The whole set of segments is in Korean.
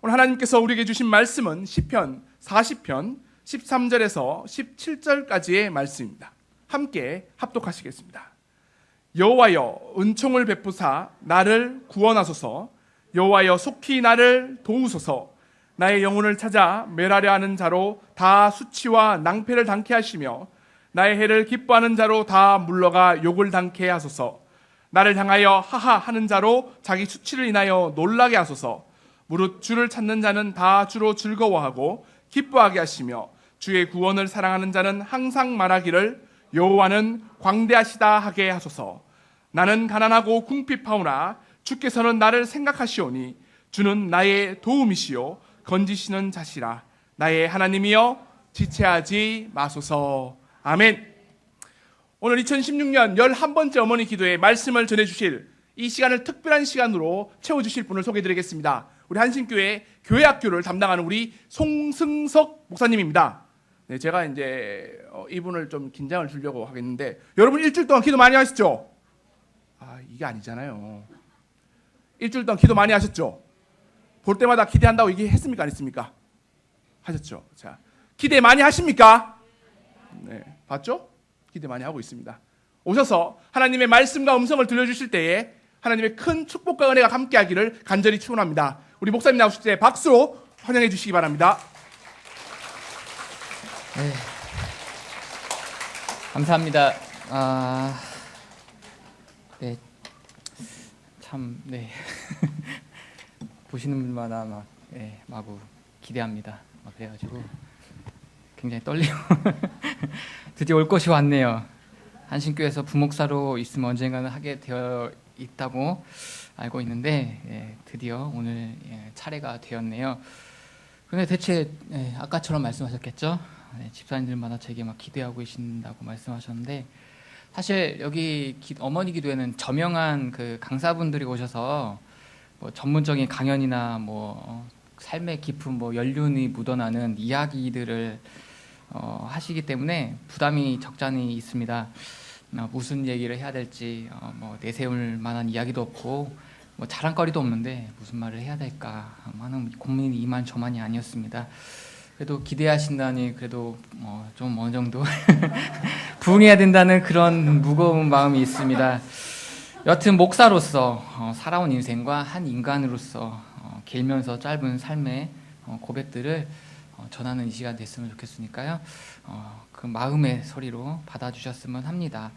오늘 하나님께서 우리에게 주신 말씀은 시편 40편 13절에서 17절까지의 말씀입니다. 함께 합독하시겠습니다. 여호와여 은총을 베푸사 나를 구원하소서. 여호와여 속히 나를 도우소서. 나의 영혼을 찾아 멸하려 하는 자로 다 수치와 낭패를 당케 하시며 나의 해를 기뻐하는 자로 다 물러가 욕을 당케 하소서. 나를 향하여 하하 하는 자로 자기 수치를 인하여 놀라게 하소서. 무릇 주를 찾는 자는 다 주로 즐거워하고 기뻐하게 하시며 주의 구원을 사랑하는 자는 항상 말하기를 여호와는 광대하시다 하게 하소서. 나는 가난하고 궁핍하오나 주께서는 나를 생각하시오니 주는 나의 도움이시요 건지시는 자시라. 나의 하나님이여 지체하지 마소서. 아멘. 오늘 2016년 11번째 어머니 기도에 말씀을 전해주실 이 시간을 특별한 시간으로 채워주실 분을 소개해드리겠습니다. 우리 한신교회 교회학교를 담당하는 우리 송승석 목사님입니다. 네, 제가 이제 이분을 좀 긴장을 주려고 하겠는데, 여러분 일주일 동안 기도 많이 하셨죠? 이게 아니잖아요. 일주일 동안 기도 많이 하셨죠? 볼 때마다 기대한다고 얘기했습니까? 안 했습니까? 하셨죠? 자, 기대 많이 하십니까? 네, 봤죠? 기대 많이 하고 있습니다. 오셔서 하나님의 말씀과 음성을 들려주실 때에 하나님의 큰 축복과 은혜가 함께하기를 간절히 축원합니다. 우리 목사님 나오실 때 박수로 환영해 주시기 바랍니다. 네, 감사합니다. 네, 참, 네. 보시는 분마다 마구 기대합니다. 그래가지고 굉장히 떨리고 드디어 올 것이 왔네요. 한신교회에서 부목사로 있으면 언젠가는 하게 되어 있다고 알고 있는데 드디어 오늘 차례가 되었네요. 그런데 대체 아까처럼 말씀하셨겠죠? 집사님들마다 제게 막 기대하고 계신다고 말씀하셨는데, 사실 여기 어머니 기도에는 저명한 그 강사분들이 오셔서 뭐 전문적인 강연이나 뭐 삶의 깊은 뭐 연륜이 묻어나는 이야기들을 하시기 때문에 부담이 적잖이 있습니다. 무슨 얘기를 해야 될지 뭐 내세울 만한 이야기도 없고 뭐 자랑거리도 없는데 무슨 말을 해야 될까 하는 고민이 이만저만이 아니었습니다. 그래도 기대하신다니 그래도 좀 어느 정도 부응해야 된다는 그런 무거운 마음이 있습니다. 여튼 목사로서 살아온 인생과 한 인간으로서 길면서 짧은 삶의 고백들을 전하는 이 시간 됐으면 좋겠으니까요. 그 마음의 소리로 받아주셨으면 합니다.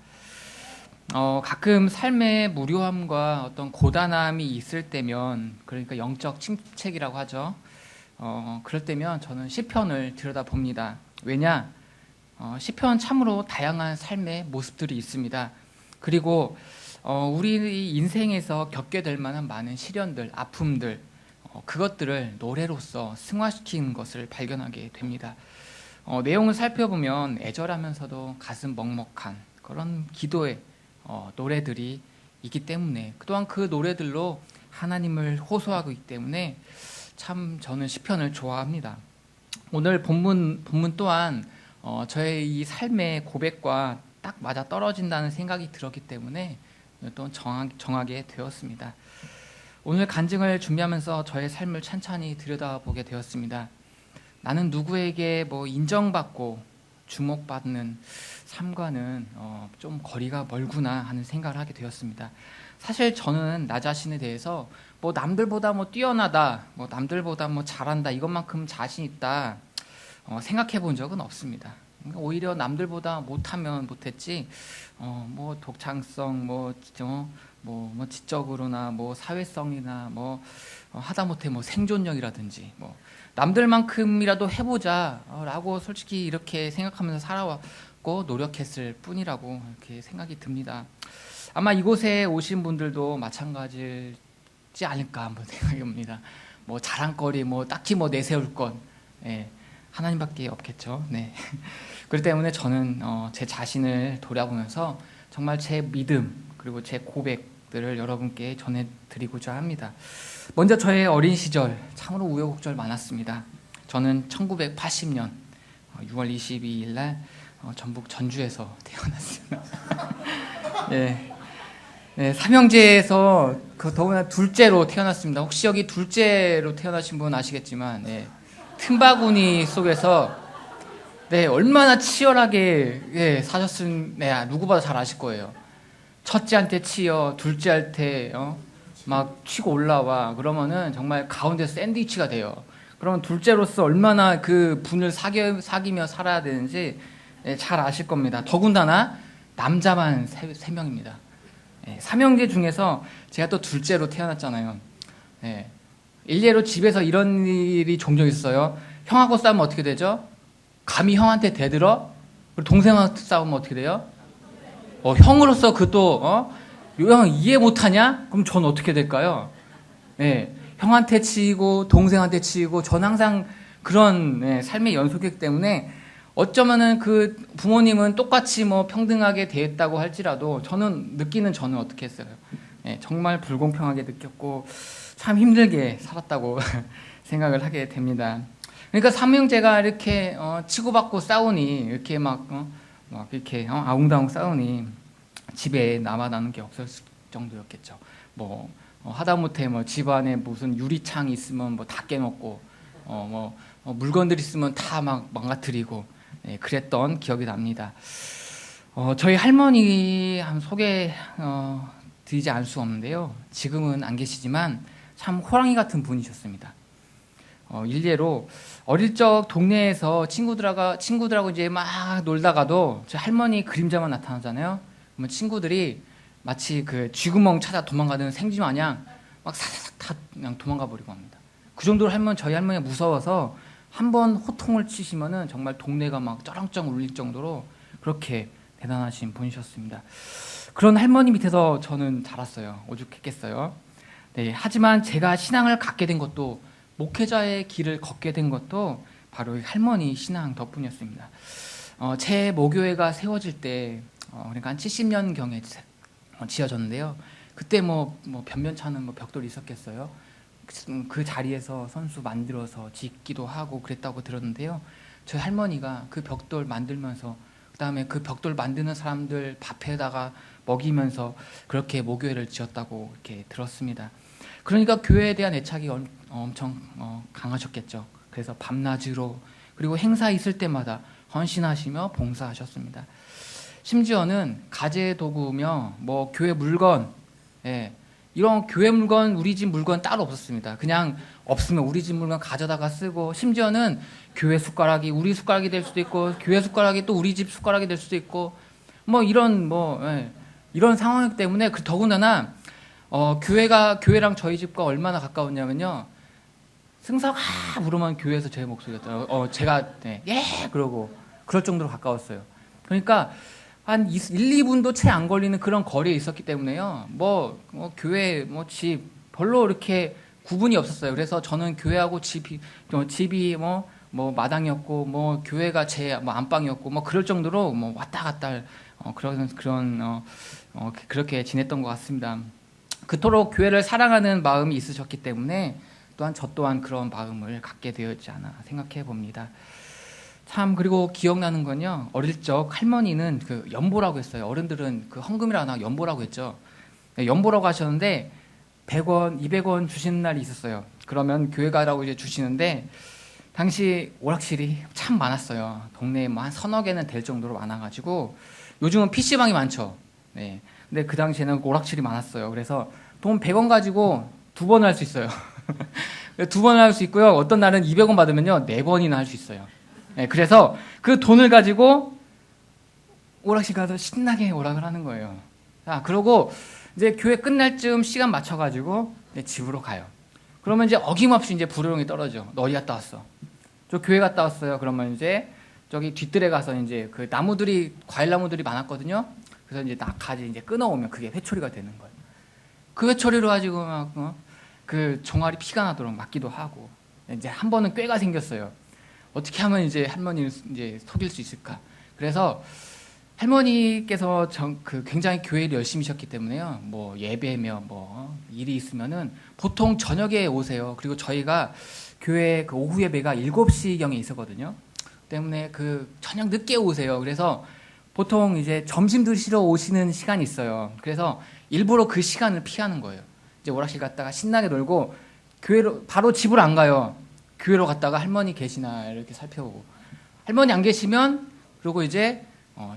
가끔 삶의 무료함과 어떤 고단함이 있을 때면, 그러니까 영적 침체기라고 하죠. 그럴 때면 저는 시편을 들여다봅니다. 왜냐? 시편 참으로 다양한 삶의 모습들이 있습니다. 그리고 우리 인생에서 겪게 될 만한 많은 시련들, 아픔들, 그것들을 노래로서 승화시키는 것을 발견하게 됩니다. 내용을 살펴보면 애절하면서도 가슴 먹먹한 그런 기도의 노래들이 있기 때문에, 또한 그 노래들로 하나님을 호소하고 있기 때문에 참 저는 시편을 좋아합니다. 오늘 본문 또한 저의 이 삶의 고백과 딱 맞아 떨어진다는 생각이 들었기 때문에 또 정하게 되었습니다. 오늘 간증을 준비하면서 저의 삶을 찬찬히 들여다보게 되었습니다. 나는 누구에게 뭐 인정받고 주목받는 삶과는 좀 거리가 멀구나 하는 생각을 하게 되었습니다. 사실 저는 나 자신에 대해서 뭐 남들보다 뭐 뛰어나다, 뭐 남들보다 뭐 잘한다, 이것만큼 자신 있다 생각해 본 적은 없습니다. 그러니까 오히려 남들보다 못하면 못했지, 뭐 독창성, 뭐 지적으로나 뭐 사회성이나 뭐 하다못해 뭐 생존력이라든지 뭐 남들만큼이라도 해보자라고 솔직히 이렇게 생각하면서 살아왔고 노력했을 뿐이라고 이렇게 생각이 듭니다. 아마 이곳에 오신 분들도 마찬가지지 않을까 한번 생각해 봅니다. 뭐 자랑거리, 뭐 딱히 뭐 내세울 것, 하나님밖에 없겠죠. 네. 그렇기 때문에 저는 제 자신을 돌아보면서 정말 제 믿음 그리고 제 고백들을 여러분께 전해드리고자 합니다. 먼저 저의 어린 시절 참으로 우여곡절 많았습니다. 저는 1980년 6월 22일 날 전북 전주에서 태어났습니다. 예. 네, 삼형제에서 그 더구나 둘째로 태어났습니다. 혹시 여기 둘째로 태어나신 분 아시겠지만, 네, 틈바구니 속에서 네, 얼마나 치열하게 예, 사셨은 네, 누구보다 잘 아실 거예요. 첫째한테 치여, 둘째한테 막 치고 올라와. 그러면은 정말 가운데서 샌드위치가 돼요. 그러면 둘째로서 얼마나 그 분을 사귀며 살아야 되는지 예, 잘 아실 겁니다. 더군다나 남자만 세 명입니다. 예, 삼형제 중에서 제가 또 둘째로 태어났잖아요. 예, 일례로 집에서 이런 일이 종종 있어요. 형하고 싸우면 어떻게 되죠? 감히 형한테 대들어? 그리고 동생한테 싸우면 어떻게 돼요? 형으로서 그또 형 이해 못하냐? 그럼 전 어떻게 될까요? 예, 형한테 치이고 동생한테 치이고 전 항상 그런 예, 삶의 연속이기 때문에 어쩌면은 그 부모님은 똑같이 뭐 평등하게 대했다고 할지라도 저는 어떻게 했어요? 예, 정말 불공평하게 느꼈고 참 힘들게 살았다고 생각을 하게 됩니다. 그러니까 삼형제가 이렇게 치고받고 싸우니 이렇게 막 이렇게 아웅다웅 싸우니 집에 남아나는 게 없을 정도였겠죠. 뭐 하다못해 뭐 집안에 무슨 유리창 있으면 뭐 다 깨먹고 물건들 있으면 다 막 망가뜨리고 예, 그랬던 기억이 납니다. 저희 할머니 한 소개 드리지 않을 수 없는데요. 지금은 안 계시지만 참 호랑이 같은 분이셨습니다. 일례로 어릴 적 동네에서 친구들하고 이제 막 놀다가도 저 할머니 그림자만 나타나잖아요. 그러면 친구들이 마치 그 쥐구멍 찾아 도망가는 생쥐 마냥 막 사사삭 다 그냥 도망가 버리고 합니다. 그 정도로 저희 할머니가 무서워서 한번 호통을 치시면은 정말 동네가 막 쩌렁쩌렁 울릴 정도로 그렇게 대단하신 분이셨습니다. 그런 할머니 밑에서 저는 자랐어요. 오죽했겠어요. 네, 하지만 제가 신앙을 갖게 된 것도 목회자의 길을 걷게 된 것도 바로 할머니 신앙 덕분이었습니다. 제 모교회가 세워질 때 그러니까 한 70년경에 지어졌는데요. 그때 뭐 변변찮은 벽돌이 있었겠어요. 그 자리에서 선수 만들어서 짓기도 하고 그랬다고 들었는데요. 저희 할머니가 그 벽돌 만들면서 그다음에 그 벽돌 만드는 사람들 밥에다가 먹이면서 그렇게 모교회를 지었다고 이렇게 들었습니다. 그러니까 교회에 대한 애착이 엄청 강하셨겠죠. 그래서 밤낮으로 그리고 행사 있을 때마다 헌신하시며 봉사하셨습니다. 심지어는 가재 도구며 뭐 교회 물건, 예, 이런 교회 물건, 우리 집 물건 따로 없었습니다. 그냥 없으면 우리 집 물건 가져다가 쓰고, 심지어는 교회 숟가락이 우리 숟가락이 될 수도 있고, 교회 숟가락이 또 우리 집 숟가락이 될 수도 있고, 이런 상황이기 때문에 더군다나 교회랑 저희 집과 얼마나 가까웠냐면요. 승사가 부르면 교회에서 제 목소리였어요. 제가 네, 예 그러고 그럴 정도로 가까웠어요. 그러니까 한 1, 2분도 채 안 걸리는 그런 거리에 있었기 때문에요. 교회 집 별로 이렇게 구분이 없었어요. 그래서 저는 교회하고 집이 마당이었고 교회가 제 안방이었고 그럴 정도로 왔다 갔다 그렇게 지냈던 것 같습니다. 그토록 교회를 사랑하는 마음이 있으셨기 때문에 또한 저 또한 그런 마음을 갖게 되었지 않아 생각해 봅니다. 참 그리고 기억나는 건요. 어릴 적 할머니는 그 연보라고 했어요. 어른들은 그 헌금이라고 하나 연보라고 했죠. 연보라고 하셨는데 100원, 200원 주시는 날이 있었어요. 그러면 교회 가라고 이제 주시는데 당시 오락실이 참 많았어요. 동네에 한 서너 개는 될 정도로 많아가지고 요즘은 PC방이 많죠. 네. 근데 그 당시에는 오락실이 많았어요. 그래서 돈 100원 가지고 2번 할 수 있어요. 2번 할 수 있고요. 어떤 날은 200원 받으면요. 4번이나 할 수 있어요. 네, 그래서 그 돈을 가지고 오락실 가서 신나게 오락을 하는 거예요. 자, 그러고 이제 교회 끝날 쯤 시간 맞춰가지고 집으로 가요. 그러면 이제 어김없이 이제 부르릉이 떨어져. 너 어디 갔다 왔어? 저 교회 갔다 왔어요. 그러면 이제 저기 뒷뜰에 가서 이제 그 과일 나무들이 많았거든요. 그래서 이제 낙하지 이제 끊어오면 그게 회초리가 되는 거예요. 그 회초리로 가지고 그 종아리 피가 나도록 맞기도 하고 이제 한 번은 꾀가 생겼어요. 어떻게 하면 이제 할머니를 이제 속일 수 있을까? 그래서 할머니께서 굉장히 교회를 열심히 하셨기 때문에요. 예배며 일이 있으면은 보통 저녁에 오세요. 그리고 저희가 교회 그 오후 예배가 7시경에 있었거든요. 때문에 그 저녁 늦게 오세요. 그래서 보통 이제 점심 드시러 오시는 시간이 있어요. 그래서 일부러 그 시간을 피하는 거예요. 이제 오락실 갔다가 신나게 놀고 교회로 바로 집을 안 가요. 교회로 갔다가 할머니 계시나 이렇게 살펴보고, 할머니 안 계시면 그리고 이제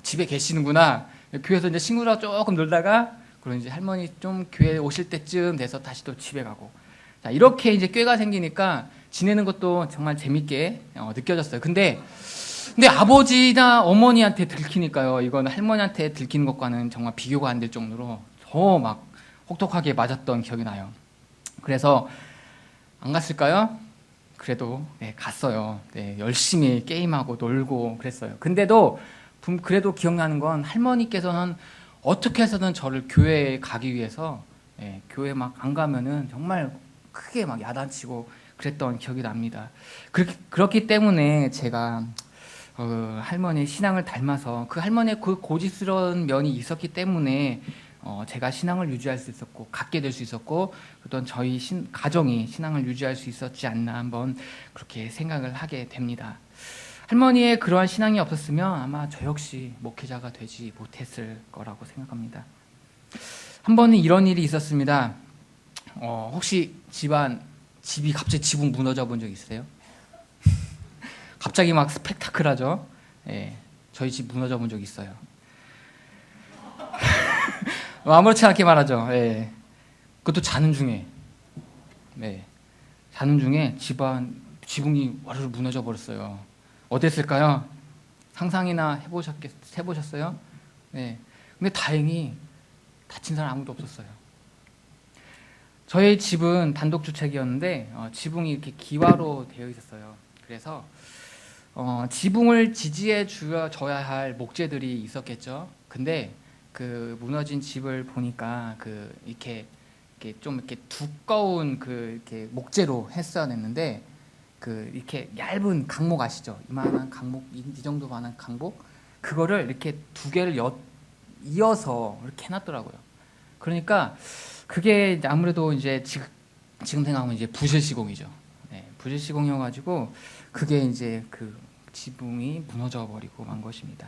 집에 계시는구나. 교회에서 이제 친구랑 조금 놀다가 그리고 이제 할머니 좀 교회 오실 때쯤 돼서 다시 또 집에 가고. 자, 이렇게 이제 꾀가 생기니까 지내는 것도 정말 재밌게 느껴졌어요. 근데 아버지나 어머니한테 들키니까요. 이건 할머니한테 들키는 것과는 정말 비교가 안 될 정도로 더 막 혹독하게 맞았던 기억이 나요. 그래서 안 갔을까요? 그래도 네, 갔어요. 네, 열심히 게임하고 놀고 그랬어요. 근데도 그래도 기억나는 건 할머니께서는 어떻게 해서든 저를 교회에 가기 위해서 교회 막 안 가면은 정말 크게 막 야단치고 그랬던 기억이 납니다. 그렇기 때문에 제가 할머니의 신앙을 닮아서 그 할머니의 그 고집스러운 면이 있었기 때문에 제가 신앙을 유지할 수 있었고 갖게 될 수 있었고 어떤 저희 가정이 신앙을 유지할 수 있었지 않나 한번 그렇게 생각을 하게 됩니다. 할머니의 그러한 신앙이 없었으면 아마 저 역시 목회자가 되지 못했을 거라고 생각합니다. 한 번은 이런 일이 있었습니다. 혹시 집이 갑자기 지붕 무너져 본 적 있으세요? 갑자기 막 스펙타클하죠? 예, 저희 집 무너져 본 적 있어요. 아무렇지 않게 말하죠. 예. 그것도 자는 중에. 네. 자는 중에 지붕이 와르르 무너져 버렸어요. 어땠을까요? 상상이나 해보셨어요? 네. 근데 다행히 다친 사람 아무도 없었어요. 저희 집은 단독주택이었는데 지붕이 이렇게 기와로 되어 있었어요. 그래서 지붕을 지지해 줘야 할 목재들이 있었겠죠. 근데 그 무너진 집을 보니까 이렇게 좀 이렇게 두꺼운 이렇게 목재로 했어야 됐는데 이렇게 얇은 강목 아시죠? 이만한 강목, 이 정도만한 강목, 그거를 이렇게 두 개를 이어서 이렇게 해놨더라고요. 그러니까 그게 아무래도 이제 지금 생각하면 이제 부실시공이죠. 네, 부실시공이어가지고 그게 이제 그 지붕이 무너져 버리고 만 것입니다.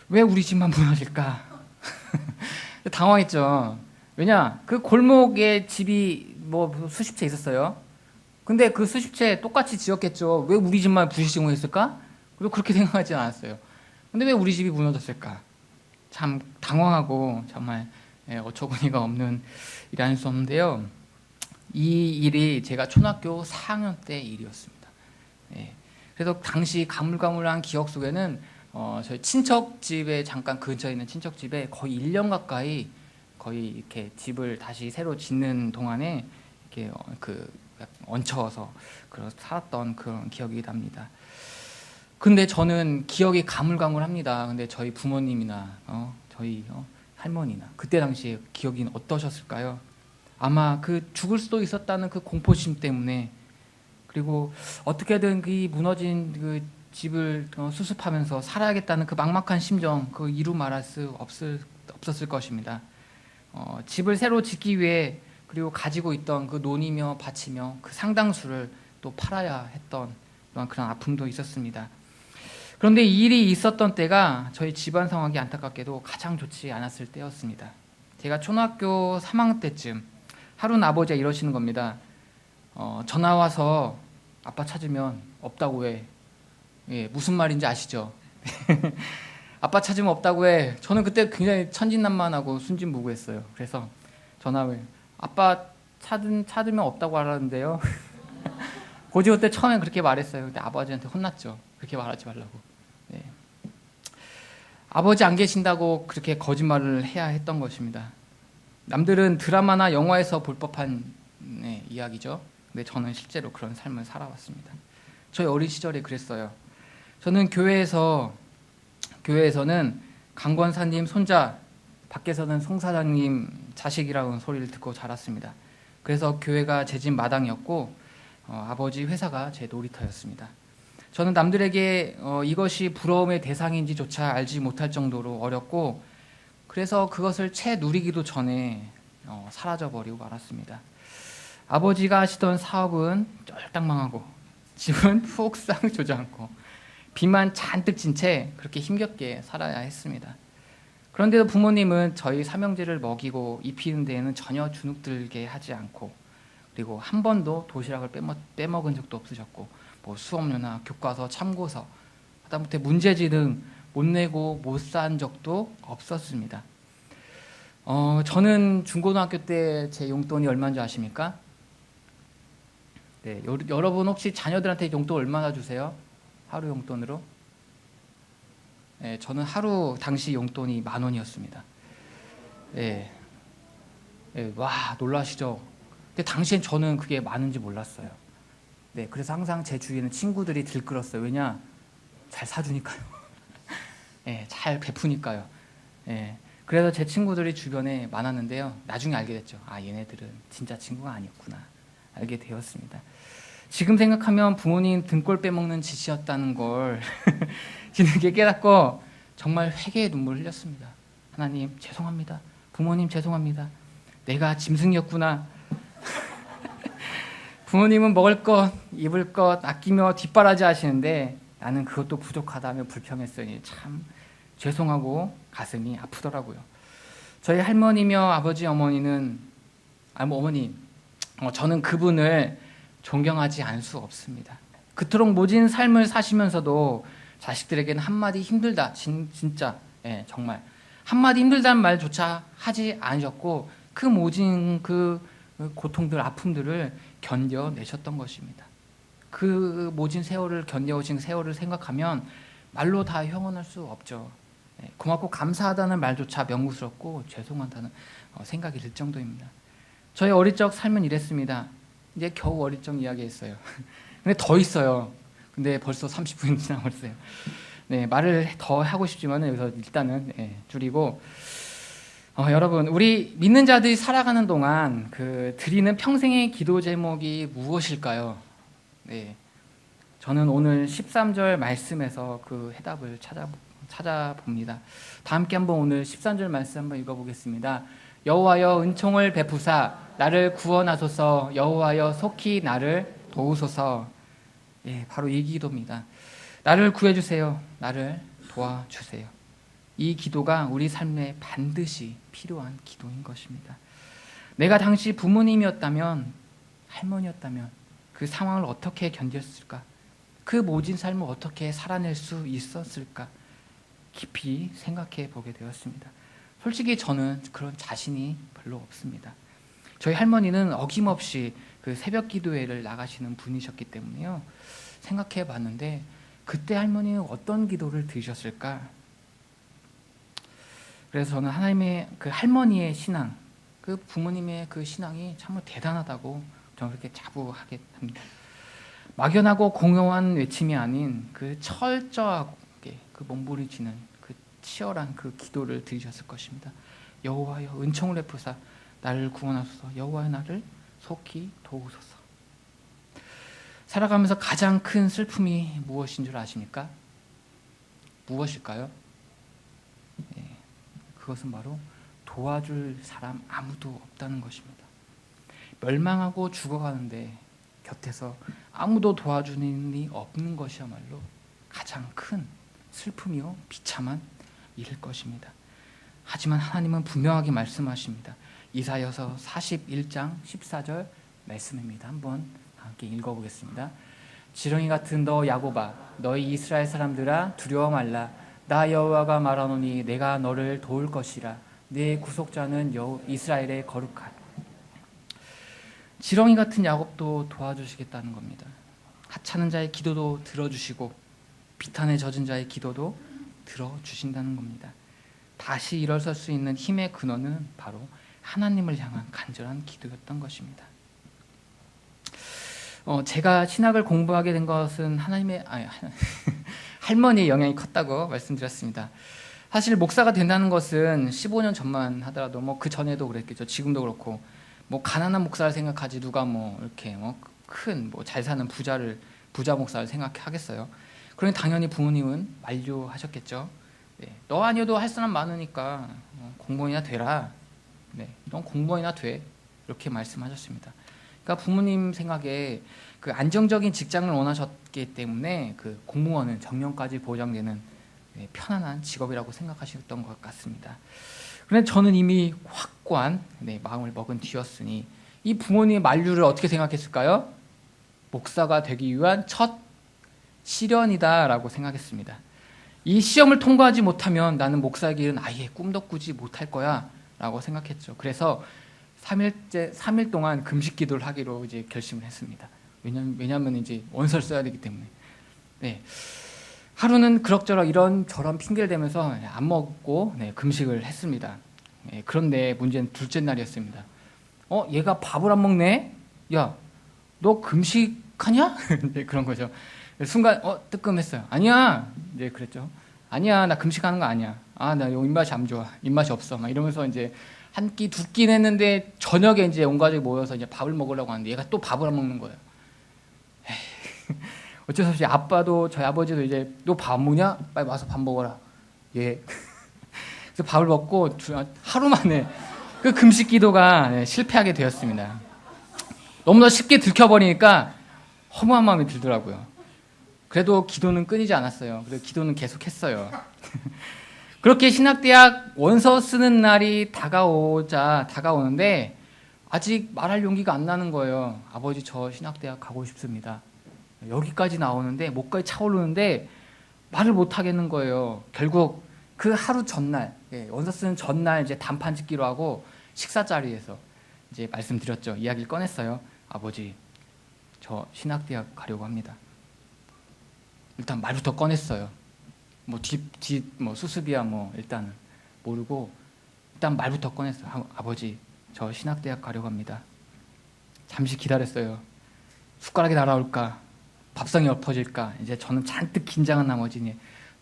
왜 우리 집만 무너질까? 당황했죠. 왜냐, 그 골목에 집이 뭐 수십 채 있었어요. 근데 그 수십 채 똑같이 지었겠죠. 왜 우리 집만 부실시공했을까? 그리고 그렇게 생각하지 않았어요. 근데 왜 우리 집이 무너졌을까? 참 당황하고 정말 어처구니가 없는 일이 수 없는데요. 이 일이 제가 초등학교 4학년 때 일이었습니다. 그래서 당시 가물가물한 기억 속에는 저희 친척 집에 잠깐 근처에 있는 친척 집에 거의 1년 가까이 거의 이렇게 집을 다시 새로 짓는 동안에 이렇게 얹혀서 살았던 그런 기억이 납니다. 근데 저는 기억이 가물가물합니다. 근데 저희 부모님이나 저희 할머니나 그때 당시에 기억이 어떠셨을까요? 아마 죽을 수도 있었다는 그 공포심 때문에, 그리고 어떻게든 이 무너진 집을 수습하면서 살아야겠다는 그 막막한 심정, 이루 말할 수 없었을 것입니다. 집을 새로 짓기 위해 그리고 가지고 있던 그 논이며 밭이며 그 상당수를 또 팔아야 했던 그런 아픔도 있었습니다. 그런데 이 일이 있었던 때가 저희 집안 상황이 안타깝게도 가장 좋지 않았을 때였습니다. 제가 초등학교 3학년 때쯤 하루는 아버지가 이러시는 겁니다. 전화 와서 아빠 찾으면 없다고 해. 예, 무슨 말인지 아시죠? 아빠 찾으면 없다고 해. 저는 그때 굉장히 천진난만하고 순진무구했어요. 그래서 전화를, 아빠 찾으면 없다고 하라는데요. 고지호 때 처음에 그렇게 말했어요. 근데 아버지한테 혼났죠. 그렇게 말하지 말라고. 네. 아버지 안 계신다고 그렇게 거짓말을 해야 했던 것입니다. 남들은 드라마나 영화에서 볼 법한 이야기죠. 근데 저는 실제로 그런 삶을 살아왔습니다. 저희 어린 시절에 그랬어요. 저는 교회에서는 강권사님 손자, 밖에서는 송 사장님 자식이라는 소리를 듣고 자랐습니다. 그래서 교회가 제 집 마당이었고 아버지 회사가 제 놀이터였습니다. 저는 남들에게 이것이 부러움의 대상인지조차 알지 못할 정도로 어렸고, 그래서 그것을 채 누리기도 전에 사라져버리고 말았습니다. 아버지가 하시던 사업은 쫄딱 망하고 집은 푹 주저앉고 비만 잔뜩 진 채 그렇게 힘겹게 살아야 했습니다. 그런데도 부모님은 저희 삼형제를 먹이고 입히는 데에는 전혀 주눅들게 하지 않고, 그리고 한 번도 도시락을 빼먹은 적도 없으셨고, 뭐 수업료나 교과서, 참고서, 하다못해 문제지 등 못 내고 못 산 적도 없었습니다. 저는 중고등학교 때 제 용돈이 얼마인 줄 아십니까? 네, 여러분 혹시 자녀들한테 용돈 얼마나 주세요? 하루 용돈으로? 네, 저는 하루 당시 용돈이 10,000원이었습니다. 네. 네, 와, 놀라시죠? 근데 당시엔 저는 그게 많은지 몰랐어요. 네, 그래서 항상 제 주위에는 친구들이 들끓었어요. 왜냐? 잘 사주니까요. 네, 잘 베푸니까요. 네, 그래서 제 친구들이 주변에 많았는데요. 나중에 알게 됐죠. 아, 얘네들은 진짜 친구가 아니었구나. 알게 되었습니다. 지금 생각하면 부모님 등골 빼먹는 짓이었다는 걸 뒤늦게 깨닫고 정말 회개의 눈물을 흘렸습니다. 하나님 죄송합니다. 부모님 죄송합니다. 내가 짐승이었구나. 부모님은 먹을 것, 입을 것 아끼며 뒷바라지 하시는데 나는 그것도 부족하다며 불평했으니 참 죄송하고 가슴이 아프더라고요. 저희 할머니며 아버지 어머니는 어머니, 저는 그분을 존경하지 않을 수 없습니다. 그토록 모진 삶을 사시면서도 자식들에게는 한마디 힘들다, 진짜 정말 한마디 힘들다는 말조차 하지 않으셨고 그 모진 그 고통들, 아픔들을 견뎌내셨던 것입니다. 그 모진 세월을 견뎌오신 세월을 생각하면 말로 다 형언할 수 없죠. 고맙고 감사하다는 말조차 명구스럽고 죄송하다는 생각이 들 정도입니다. 저희 어릴 적 삶은 이랬습니다. 이제 겨우 어릴 적 이야기했어요. 근데 더 있어요. 근데 벌써 30분이 지나버렸어요. 네, 말을 더 하고 싶지만 여기서 일단은 줄이고 여러분, 우리 믿는 자들이 살아가는 동안 그 드리는 평생의 기도 제목이 무엇일까요? 네, 저는 오늘 13절 말씀에서 그 해답을 찾아봅니다. 다 함께 한번 오늘 13절 말씀 한번 읽어보겠습니다. 여호와여 은총을 베푸사 나를 구원하소서. 여호와여 속히 나를 도우소서. 예, 바로 이 기도입니다. 나를 구해주세요. 나를 도와주세요. 이 기도가 우리 삶에 반드시 필요한 기도인 것입니다. 내가 당시 부모님이었다면, 할머니였다면 그 상황을 어떻게 견뎠을까? 그 모진 삶을 어떻게 살아낼 수 있었을까? 깊이 생각해 보게 되었습니다. 솔직히 저는 그런 자신이 별로 없습니다. 저희 할머니는 어김없이 그 새벽 기도회를 나가시는 분이셨기 때문에요. 생각해 봤는데 그때 할머니는 어떤 기도를 드리셨을까? 그래서 저는 하나님의 그 할머니의 신앙, 그 부모님의 그 신앙이 정말 대단하다고 저는 그렇게 자부하게 합니다. 막연하고 공허한 외침이 아닌 그 철저하게 그 몸부림치는 그 치열한 그 기도를 드리셨을 것입니다. 여호와여 은총을 베푸사 나를 구원하소서. 여호와여 나를 속히 도우소서. 살아가면서 가장 큰 슬픔이 무엇인 줄 아십니까? 무엇일까요? 그것은 바로 도와줄 사람 아무도 없다는 것입니다. 멸망하고 죽어가는데 곁에서 아무도 도와주는 이가 없는 것이야말로 가장 큰 슬픔이요 비참한 일일 것입니다. 하지만 하나님은 분명하게 말씀하십니다. 이사야서 41장 14절 말씀입니다. 한번 함께 읽어보겠습니다. 지렁이 같은 너 야곱아 너희 이스라엘 사람들아 두려워 말라. 나 여호와가 말하노니 내가 너를 도울 것이라. 내 구속자는 이스라엘의 거룩한. 지렁이 같은 야곱도 도와주시겠다는 겁니다. 하찮은 자의 기도도 들어주시고 비탄에 젖은 자의 기도도 들어주신다는 겁니다. 다시 일어설 수 있는 힘의 근원은 바로 하나님을 향한 간절한 기도였던 것입니다. 제가 신학을 공부하게 된 것은 할머니의 영향이 컸다고 말씀드렸습니다. 사실 목사가 된다는 것은 15년 전만 하더라도 그 전에도 그랬겠죠. 지금도 그렇고 가난한 목사를 생각하지 누가 이렇게 큰 잘 사는 부자 목사를 생각하겠어요. 그러니 당연히 부모님은 만류하셨겠죠. 네, 너 아니어도 할 사람 많으니까 공무원이나 되라. 네, 넌 공무원이나 돼. 이렇게 말씀하셨습니다. 그러니까 부모님 생각에 그 안정적인 직장을 원하셨기 때문에 그 공무원은 정년까지 보장되는 편안한 직업이라고 생각하셨던 것 같습니다. 그런데 저는 이미 확고한 마음을 먹은 뒤였으니 이 부모님의 만류를 어떻게 생각했을까요? 목사가 되기 위한 첫 시련이다라고 생각했습니다. 이 시험을 통과하지 못하면 나는 목사의 길은 아예 꿈도 꾸지 못할 거야 라고 생각했죠. 그래서 3일 동안 금식 기도를 하기로 이제 결심을 했습니다. 왜냐하면 이제 원서를 써야 되기 때문에. 네. 하루는 그럭저럭 이런저런 핑계를 대면서 안 먹고 금식을 했습니다. 그런데 문제는 둘째 날이었습니다. 얘가 밥을 안 먹네? 야, 너 금식하냐? 그런 거죠. 순간 뜨끔했어요. 아니야. 이제 그랬죠. 아니야, 나 금식하는 거 아니야. 나 입맛이 안 좋아. 입맛이 없어. 막 이러면서 이제 한 끼, 두 끼는 했는데 저녁에 이제 온 가족이 모여서 이제 밥을 먹으려고 하는데 얘가 또 밥을 안 먹는 거예요. 어쩔 수 없이 아빠도 저희 아버지도 이제 너 밥 안 먹냐? 빨리 와서 밥 먹어라. 예. 그래서 밥을 먹고 하루 만에 그 금식 기도가 실패하게 되었습니다. 너무나 쉽게 들켜버리니까 허무한 마음이 들더라고요. 그래도 기도는 끊이지 않았어요. 그래서 기도는 계속했어요. 그렇게 신학대학 원서 쓰는 날이 다가오는데 아직 말할 용기가 안 나는 거예요. 아버지 저 신학대학 가고 싶습니다. 여기까지 나오는데 목까지 차오르는데 말을 못 하겠는 거예요. 결국 그 하루 전날 원서 쓰는 전날 이제 단판 짓기로 하고 식사 자리에서 이제 말씀드렸죠. 이야기를 꺼냈어요. 아버지 저 신학대학 가려고 합니다. 일단 말부터 꺼냈어요. 뭐 수습이야 일단은 모르고 일단 말부터 꺼냈어요. 아버지 저 신학대학 가려고 합니다. 잠시 기다렸어요. 숟가락이 날아올까? 밥상이 엎어질까? 이제 저는 잔뜩 긴장한 나머지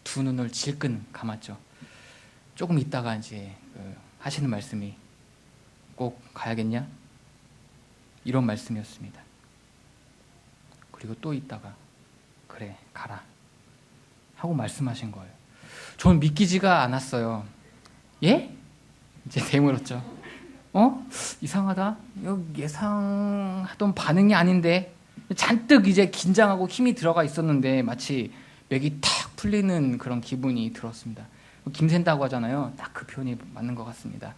두 눈을 질끈 감았죠. 조금 있다가 이제 하시는 말씀이 꼭 가야겠냐? 이런 말씀이었습니다. 그리고 또 있다가 그래 가라 하고 말씀하신 거예요. 저는 믿기지가 않았어요. 예? 이제 되물었죠. 이상하다. 예상하던 반응이 아닌데 잔뜩 이제 긴장하고 힘이 들어가 있었는데 마치 맥이 탁 풀리는 그런 기분이 들었습니다. 김샌다고 하잖아요. 딱 그 표현이 맞는 것 같습니다.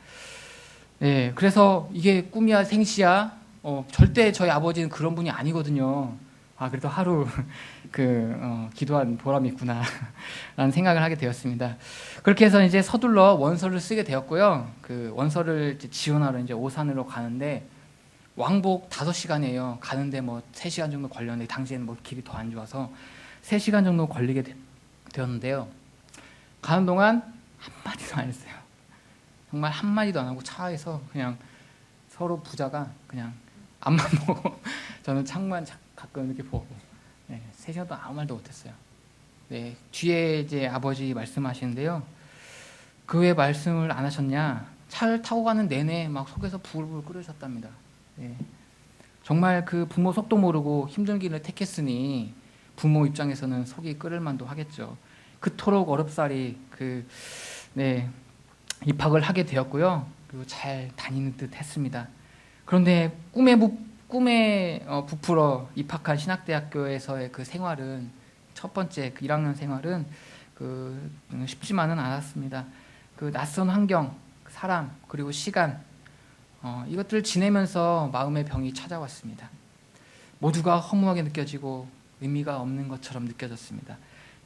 네, 그래서 이게 꿈이야 생시야 절대 저희 아버지는 그런 분이 아니거든요. 그래도 하루 기도한 보람이 있구나 라는 생각을 하게 되었습니다. 그렇게 해서 이제 서둘러 원서를 쓰게 되었고요. 그 원서를 지원하러 이제 오산으로 가는데 왕복 5시간이에요. 가는데 3시간 정도 걸렸는데 당시에는 길이 더 안 좋아서 3시간 정도 걸리게 되었는데요. 가는 동안 한마디도 안 했어요. 정말 한마디도 안 하고 차에서 그냥 서로 부자가 그냥 앞만 보고 저는 창만 가끔 이렇게 보고 3시간도 아무 말도 못했어요. 네, 뒤에 이제 아버지 말씀하시는데요. 그 왜 말씀을 안 하셨냐? 차를 타고 가는 내내 막 속에서 부글부글 끓으셨답니다. 네. 정말 그 부모 속도 모르고 힘든 길을 택했으니 부모 입장에서는 속이 끓을 만도 하겠죠. 그토록 어렵사리 입학을 하게 되었고요. 그리고 잘 다니는 듯 했습니다. 그런데 꿈에 부풀어 입학한 신학대학교에서의 그 생활은 첫 번째 1학년 생활은 쉽지만은 않았습니다. 그 낯선 환경, 사람 그리고 시간 이것들을 지내면서 마음의 병이 찾아왔습니다. 모두가 허무하게 느껴지고 의미가 없는 것처럼 느껴졌습니다.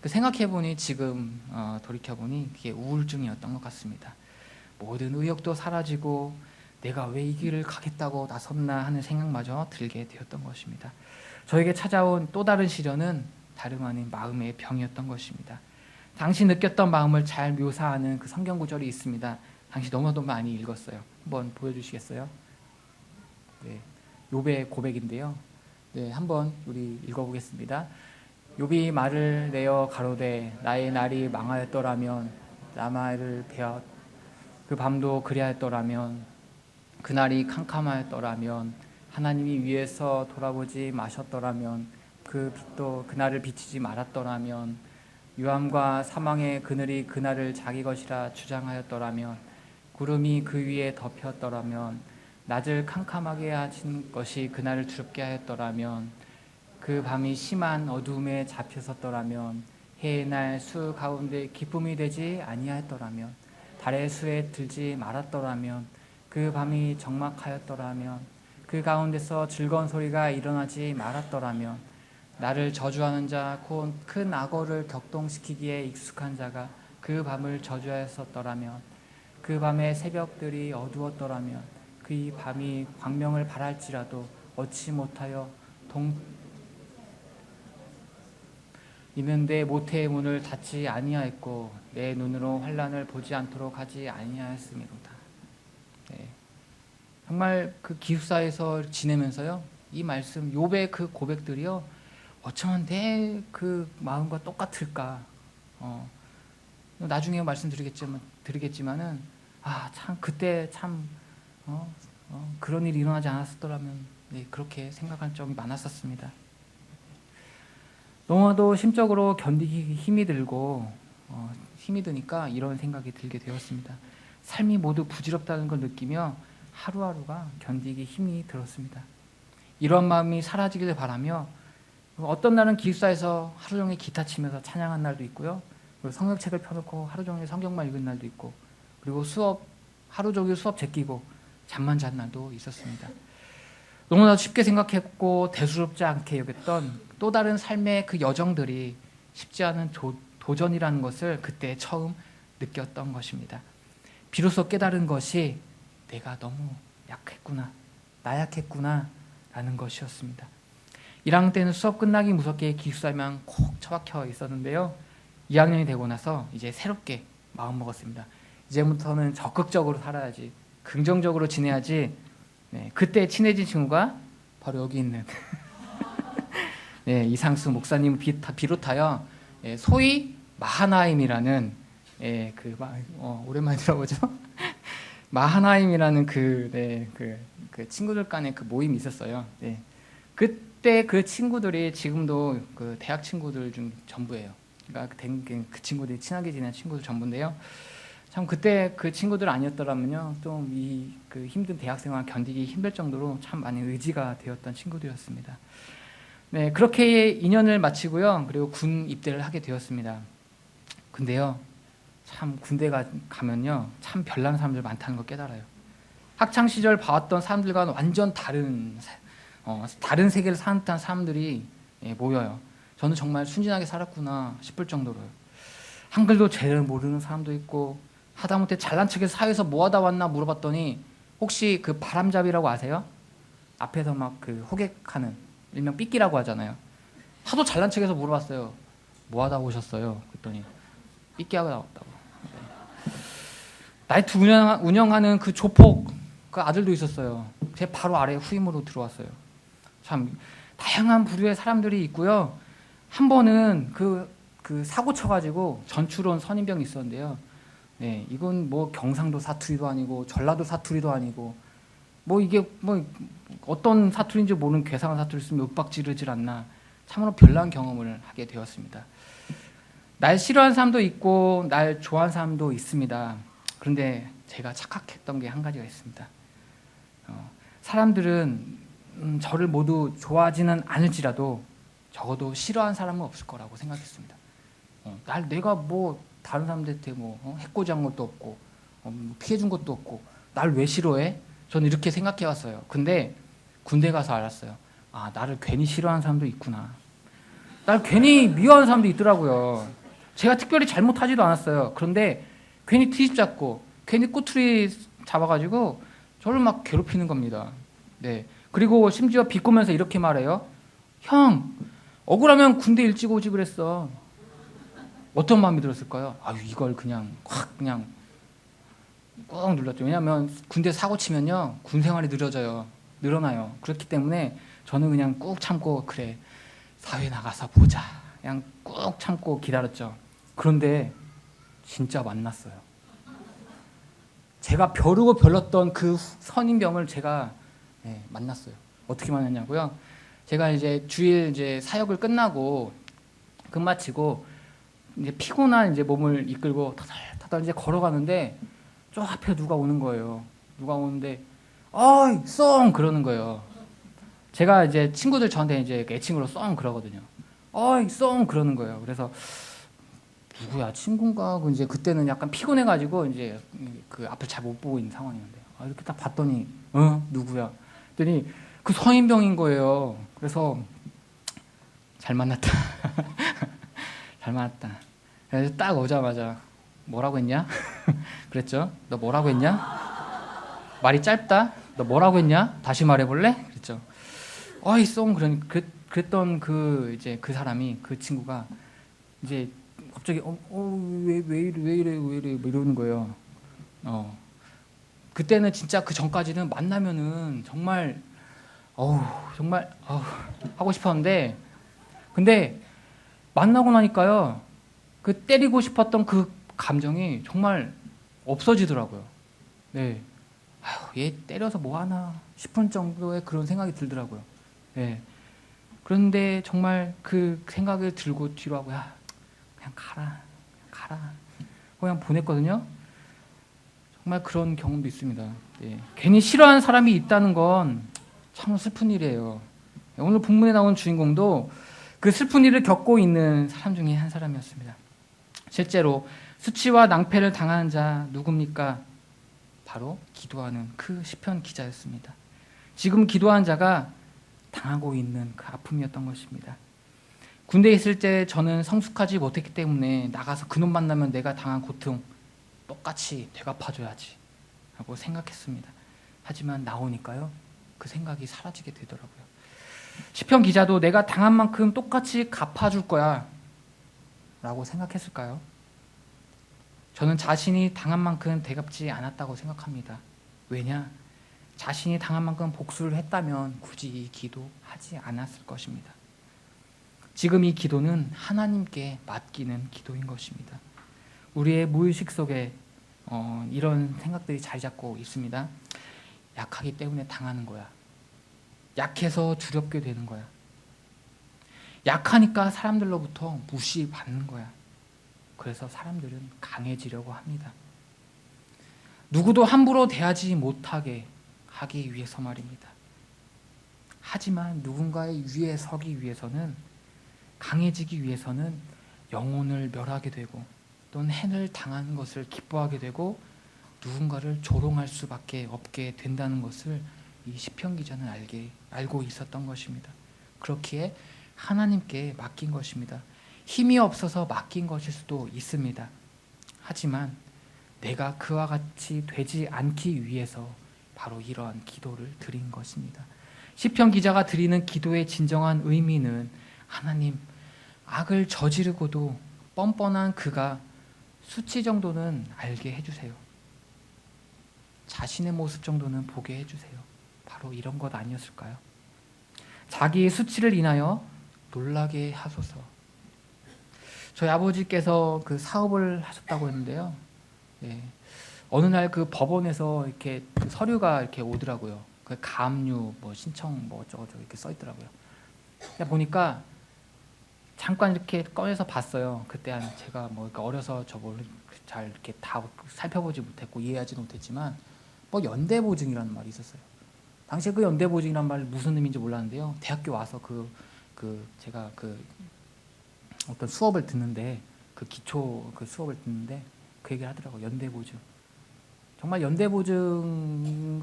생각해보니 지금 돌이켜보니 그게 우울증이었던 것 같습니다. 모든 의욕도 사라지고 내가 왜 이 길을 가겠다고 나섰나 하는 생각마저 들게 되었던 것입니다. 저에게 찾아온 또 다른 시련은 다름 아닌 마음의 병이었던 것입니다. 당시 느꼈던 마음을 잘 묘사하는 그 성경 구절이 있습니다. 당시 너무도 많이 읽었어요. 한번 보여주시겠어요? 네, 욥의 고백인데요. 네, 한번 우리 읽어보겠습니다. 욥이 말을 내어 가로되 나의 날이 망하였더라면 나말을 베어 그 밤도 그리하였더라면 그날이 캄캄하였더라면 하나님이 위에서 돌아보지 마셨더라면 그 빛도 그날을 비치지 말았더라면 유암과 사망의 그늘이 그날을 자기 것이라 주장하였더라면 구름이 그 위에 덮였더라면 낮을 캄캄하게 하신 것이 그날을 두렵게 하였더라면 그 밤이 심한 어두움에 잡혔었더라면 해의 날 수 가운데 기쁨이 되지 아니하였더라면, 달의 수에 들지 말았더라면, 그 밤이 적막하였더라면, 그 가운데서 즐거운 소리가 일어나지 말았더라면, 나를 저주하는 자 곧 큰 악어를 격동시키기에 익숙한 자가 그 밤을 저주하였었더라면, 그 밤의 새벽들이 어두웠더라면, 그 이 밤이 광명을 발할지라도 얻지 못하여 이는 내 모태의 문을 닫지 아니하였고 내 눈으로 환난을 보지 않도록 하지 아니하였음이로다. 네. 정말 그 기숙사에서 지내면서요, 이 말씀 욥의 그 고백들이요, 어쩌면 내 그 마음과 똑같을까. 나중에 드리겠지만은 참 그때 참 그런 일이 일어나지 않았더라면, 네, 그렇게 생각할 점이 많았었습니다. 너무나도 심적으로 견디기 힘이 드니까 이런 생각이 들게 되었습니다. 삶이 모두 부질없다는 걸 느끼며 하루하루가 견디기 힘이 들었습니다. 이런 마음이 사라지기를 바라며, 어떤 날은 기숙사에서 하루 종일 기타 치면서 찬양한 날도 있고요, 그리고 성경책을 펴놓고 하루 종일 성경만 읽은 날도 있고, 그리고 하루 종일 수업 제끼고 잠만 잔 날도 있었습니다. 너무나 쉽게 생각했고 대수롭지 않게 여겼던 또 다른 삶의 그 여정들이 쉽지 않은 도전이라는 것을 그때 처음 느꼈던 것입니다. 비로소 깨달은 것이 내가 너무 약했구나, 나약했구나 라는 것이었습니다. 1학년 때는 수업 끝나기 무섭게 기숙사에만 콕 처박혀 있었는데요, 2학년이 되고 나서 이제 새롭게 마음먹었습니다. 이제부터는 적극적으로 살아야지, 긍정적으로 지내야지. 네, 그때 친해진 친구가 바로 여기 있는 네, 이상수 목사님 비롯하여 소위 마하나임이라는 오랜만에 들어보죠. 마하나임이라는 그 친구들 간의 그 모임이 있었어요. 네. 그때 그 친구들이 지금도 그 대학 친구들 중 전부예요. 그러니까 그 친구들이 친하게 지낸 친구들 전부인데요. 참 그때 그 친구들 아니었더라면요, 좀 그 힘든 대학생활 견디기 힘들 정도로 참 많이 의지가 되었던 친구들이었습니다. 네, 그렇게 2년을 마치고요, 그리고 군 입대를 하게 되었습니다. 근데요, 참 군대 가면요, 참 별난 사람들 많다는 걸 깨달아요. 학창 시절 봐왔던 사람들과는 완전 다른 세계를 사는 듯한 사람들이 모여요. 저는 정말 순진하게 살았구나 싶을 정도로요. 한글도 제대로 모르는 사람도 있고, 하다못해 잘난 척해서 사회에서 뭐 하다 왔나 물어봤더니, 혹시 그 바람잡이라고 아세요? 앞에서 막 그 호객하는, 일명 삐끼라고 하잖아요. 하도 잘난 척해서 물어봤어요. 뭐 하다 오셨어요? 그랬더니 삐끼하고 나왔다고. 네. 나이트 운영하는 그 조폭 그 아들도 있었어요. 제 바로 아래 후임으로 들어왔어요. 참 다양한 부류의 사람들이 있고요. 한 번은 그 사고 쳐가지고 전출 온 선임병이 있었는데요. 네, 이건 뭐 경상도 사투리도 아니고 전라도 사투리도 아니고, 뭐 이게 뭐 어떤 사투리인지 모르는 괴상한 사투리 쓰면 윽박지르질 않나, 참으로 별난 경험을 하게 되었습니다. 날 싫어하는 사람도 있고 날 좋아하는 사람도 있습니다. 그런데 제가 착각했던 게 한 가지가 있습니다. 사람들은 저를 모두 좋아하지는 않을지라도 적어도 싫어하는 사람은 없을 거라고 생각했습니다. 내가 뭐 다른 사람들한테 해코지한 것도 없고 피해준 것도 없고 날 왜 싫어해? 저는 이렇게 생각해왔어요. 근데 군대 가서 알았어요. 아, 나를 괜히 싫어하는 사람도 있구나. 날 괜히 미워하는 사람도 있더라고요. 제가 특별히 잘못하지도 않았어요. 그런데 괜히 트집 잡고 괜히 꼬투리 잡아가지고 저를 막 괴롭히는 겁니다. 네. 그리고 심지어 비꼬면서 이렇게 말해요. 형, 억울하면 군대 일찍 오지 그랬어. 어떤 마음이 들었을까요? 아유, 이걸 그냥 확 그냥 꾹 눌렀죠. 왜냐하면 군대 사고 치면요, 군 생활이 늘어나요. 그렇기 때문에 저는 그냥 꾹 참고, 그래, 사회 나가서 보자, 그냥 꾹 참고 기다렸죠. 그런데 진짜 만났어요. 제가 벼르고 별렀던 그 선임병을 제가 만났어요. 어떻게 만났냐고요? 제가 이제 주일 이제 사역을 끝나고 끝마치고 이제 피곤한 이제 몸을 이끌고 타달 이제 걸어가는데 저 앞에 누가 오는 거예요. 누가 오는데 어이 썽 그러는 거예요. 제가 이제 친구들 저한테 이제 애칭으로 썽 그러거든요. 어이 썽 그러는 거예요. 그래서 누구야 친구인가? 이제 그때는 약간 피곤해가지고 이제 그 앞을 잘 못 보고 있는 상황이었는데 이렇게 딱 봤더니 누구야? 그랬더니 그 성인병인 거예요. 그래서 잘 만났다. 잘 만났다. 그래서 딱 오자마자 뭐라고 했냐? 그랬죠. 너 뭐라고 했냐? 말이 짧다. 너 뭐라고 했냐? 다시 말해볼래? 그랬죠. 어이 송 그랬던 그 이제 그 사람이 그 친구가 이제 갑자기 왜 이래 뭐 이러는 거예요. 그때는 진짜 그 전까지는 만나면은 정말 하고 싶었는데 근데 만나고 나니까요 그 때리고 싶었던 그 감정이 정말 없어지더라고요. 네, 얘 때려서 뭐 하나 싶은 정도의 그런 생각이 들더라고요. 네, 그런데 정말 그 생각을 들고 뒤로 하고 그냥 가라 그냥 보냈거든요. 정말 그런 경험도 있습니다. 네, 괜히 싫어하는 사람이 있다는 건 참 슬픈 일이에요. 오늘 본문에 나온 주인공도 그 슬픈 일을 겪고 있는 사람 중에 한 사람이었습니다. 실제로 수치와 낭패를 당하는 자 누굽니까? 바로 기도하는 그 시편 기자였습니다. 지금 기도한 자가 당하고 있는 그 아픔이었던 것입니다. 군대에 있을 때 저는 성숙하지 못했기 때문에 나가서 그놈 만나면 내가 당한 고통 똑같이 되갚아줘야지 라고 생각했습니다. 하지만 나오니까요 그 생각이 사라지게 되더라고요. 시편 기자도 내가 당한 만큼 똑같이 갚아줄 거야 라고 생각했을까요? 저는 자신이 당한 만큼 되갚지 않았다고 생각합니다. 왜냐? 자신이 당한 만큼 복수를 했다면 굳이 이 기도하지 않았을 것입니다. 지금 이 기도는 하나님께 맡기는 기도인 것입니다. 우리의 무의식 속에 이런 생각들이 자리 잡고 있습니다. 약하기 때문에 당하는 거야. 약해서 두렵게 되는 거야. 약하니까 사람들로부터 무시받는 거야. 그래서 사람들은 강해지려고 합니다. 누구도 함부로 대하지 못하게 하기 위해서 말입니다. 하지만 누군가의 위에 서기 위해서는 강해지기 위해서는 영혼을 멸하게 되고 또는 해를 당하는 것을 기뻐하게 되고 누군가를 조롱할 수밖에 없게 된다는 것을 이 시편 기자는 알고 있었던 것입니다. 그렇기에 하나님께 맡긴 것입니다. 힘이 없어서 맡긴 것일 수도 있습니다. 하지만 내가 그와 같이 되지 않기 위해서 바로 이러한 기도를 드린 것입니다. 시편 기자가 드리는 기도의 진정한 의미는 하나님, 악을 저지르고도 뻔뻔한 그가 수치 정도는 알게 해주세요. 자신의 모습 정도는 보게 해주세요. 바로 이런 것 아니었을까요? 자기의 수치를 인하여 놀라게 하소서. 저희 아버지께서 그 사업을 하셨다고 했는데요. 네. 어느 날 그 법원에서 이렇게 그 서류가 이렇게 오더라고요. 그 가압류 뭐 신청 뭐 어쩌고저쩌고 이렇게 써 있더라고요. 보니까 잠깐 이렇게 꺼내서 봤어요. 그때 제가 뭐 어려서 저걸 잘 이렇게 다 살펴보지 못했고 이해하지 못했지만 뭐 연대보증이라는 말이 있었어요. 당시에 그 연대보증이라는 말 무슨 의미인지 몰랐는데요. 대학교 와서 제가 어떤 수업을 듣는데 그 기초 그 수업을 듣는데 그 얘기를 하더라고요. 연대보증. 정말 연대보증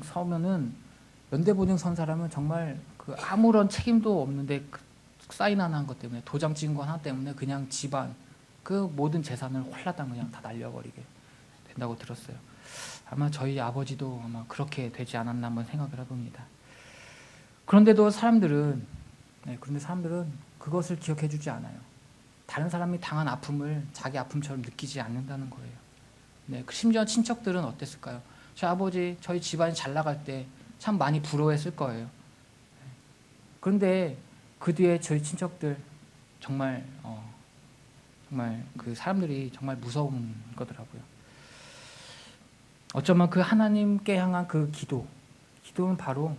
선 사람은 정말 그 아무런 책임도 없는데 사인 하나 한 것 때문에 도장 찍은 거 하나 때문에 그냥 집안 그 모든 재산을 홀라당 그냥 다 날려버리게 된다고 들었어요. 아마 저희 아버지도 아마 그렇게 되지 않았나 한번 생각을 해봅니다. 그런데 사람들은 그것을 기억해주지 않아요. 다른 사람이 당한 아픔을 자기 아픔처럼 느끼지 않는다는 거예요. 네, 심지어 친척들은 어땠을까요? 저희 아버지, 저희 집안이 잘 나갈 때 참 많이 부러워했을 거예요. 그런데 그 뒤에 저희 친척들 정말 그 사람들이 정말 무서운 거더라고요. 어쩌면 그 하나님께 향한 그 기도는 바로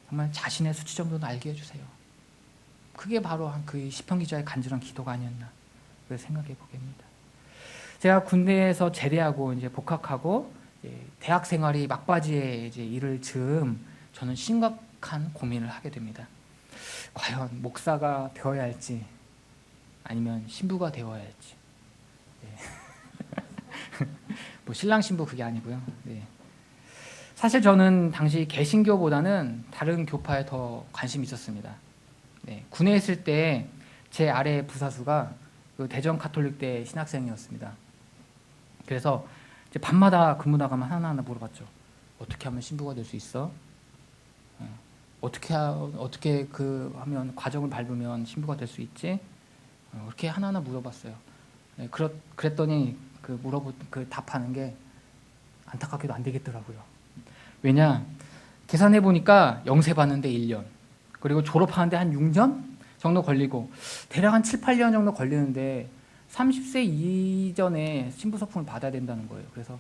정말 자신의 수치 정도는 알게 해주세요. 그게 바로 그 시편 기자의 간절한 기도가 아니었나 생각해 보게 됩니다. 제가 군대에서 제대하고 이제 복학하고 대학 생활이 막바지에 이제 이를 즈음 저는 심각한 고민을 하게 됩니다. 과연 목사가 되어야 할지 아니면 신부가 되어야 할지 뭐 신랑 신부 그게 아니고요. 네. 사실 저는 당시 개신교보다는 다른 교파에 더 관심이 있었습니다. 네. 군에 있을 때 제 아래 부사수가 그 대전 가톨릭대 신학생이었습니다. 그래서 이제 밤마다 근무 나가면 하나하나 물어봤죠. 어떻게 하면 신부가 될 수 있어? 어떻게 그 하면 과정을 밟으면 신부가 될 수 있지? 그렇게 하나하나 물어봤어요. 네, 그랬더니 그 답하는 게 안타깝게도 안 되겠더라고요. 왜냐? 계산해 보니까 영세 받는데 1년, 그리고 졸업하는데 한 6년 정도 걸리고 대략 한 7, 8년 정도 걸리는데 30세 이전에 신부 서품을 받아야 된다는 거예요. 그래서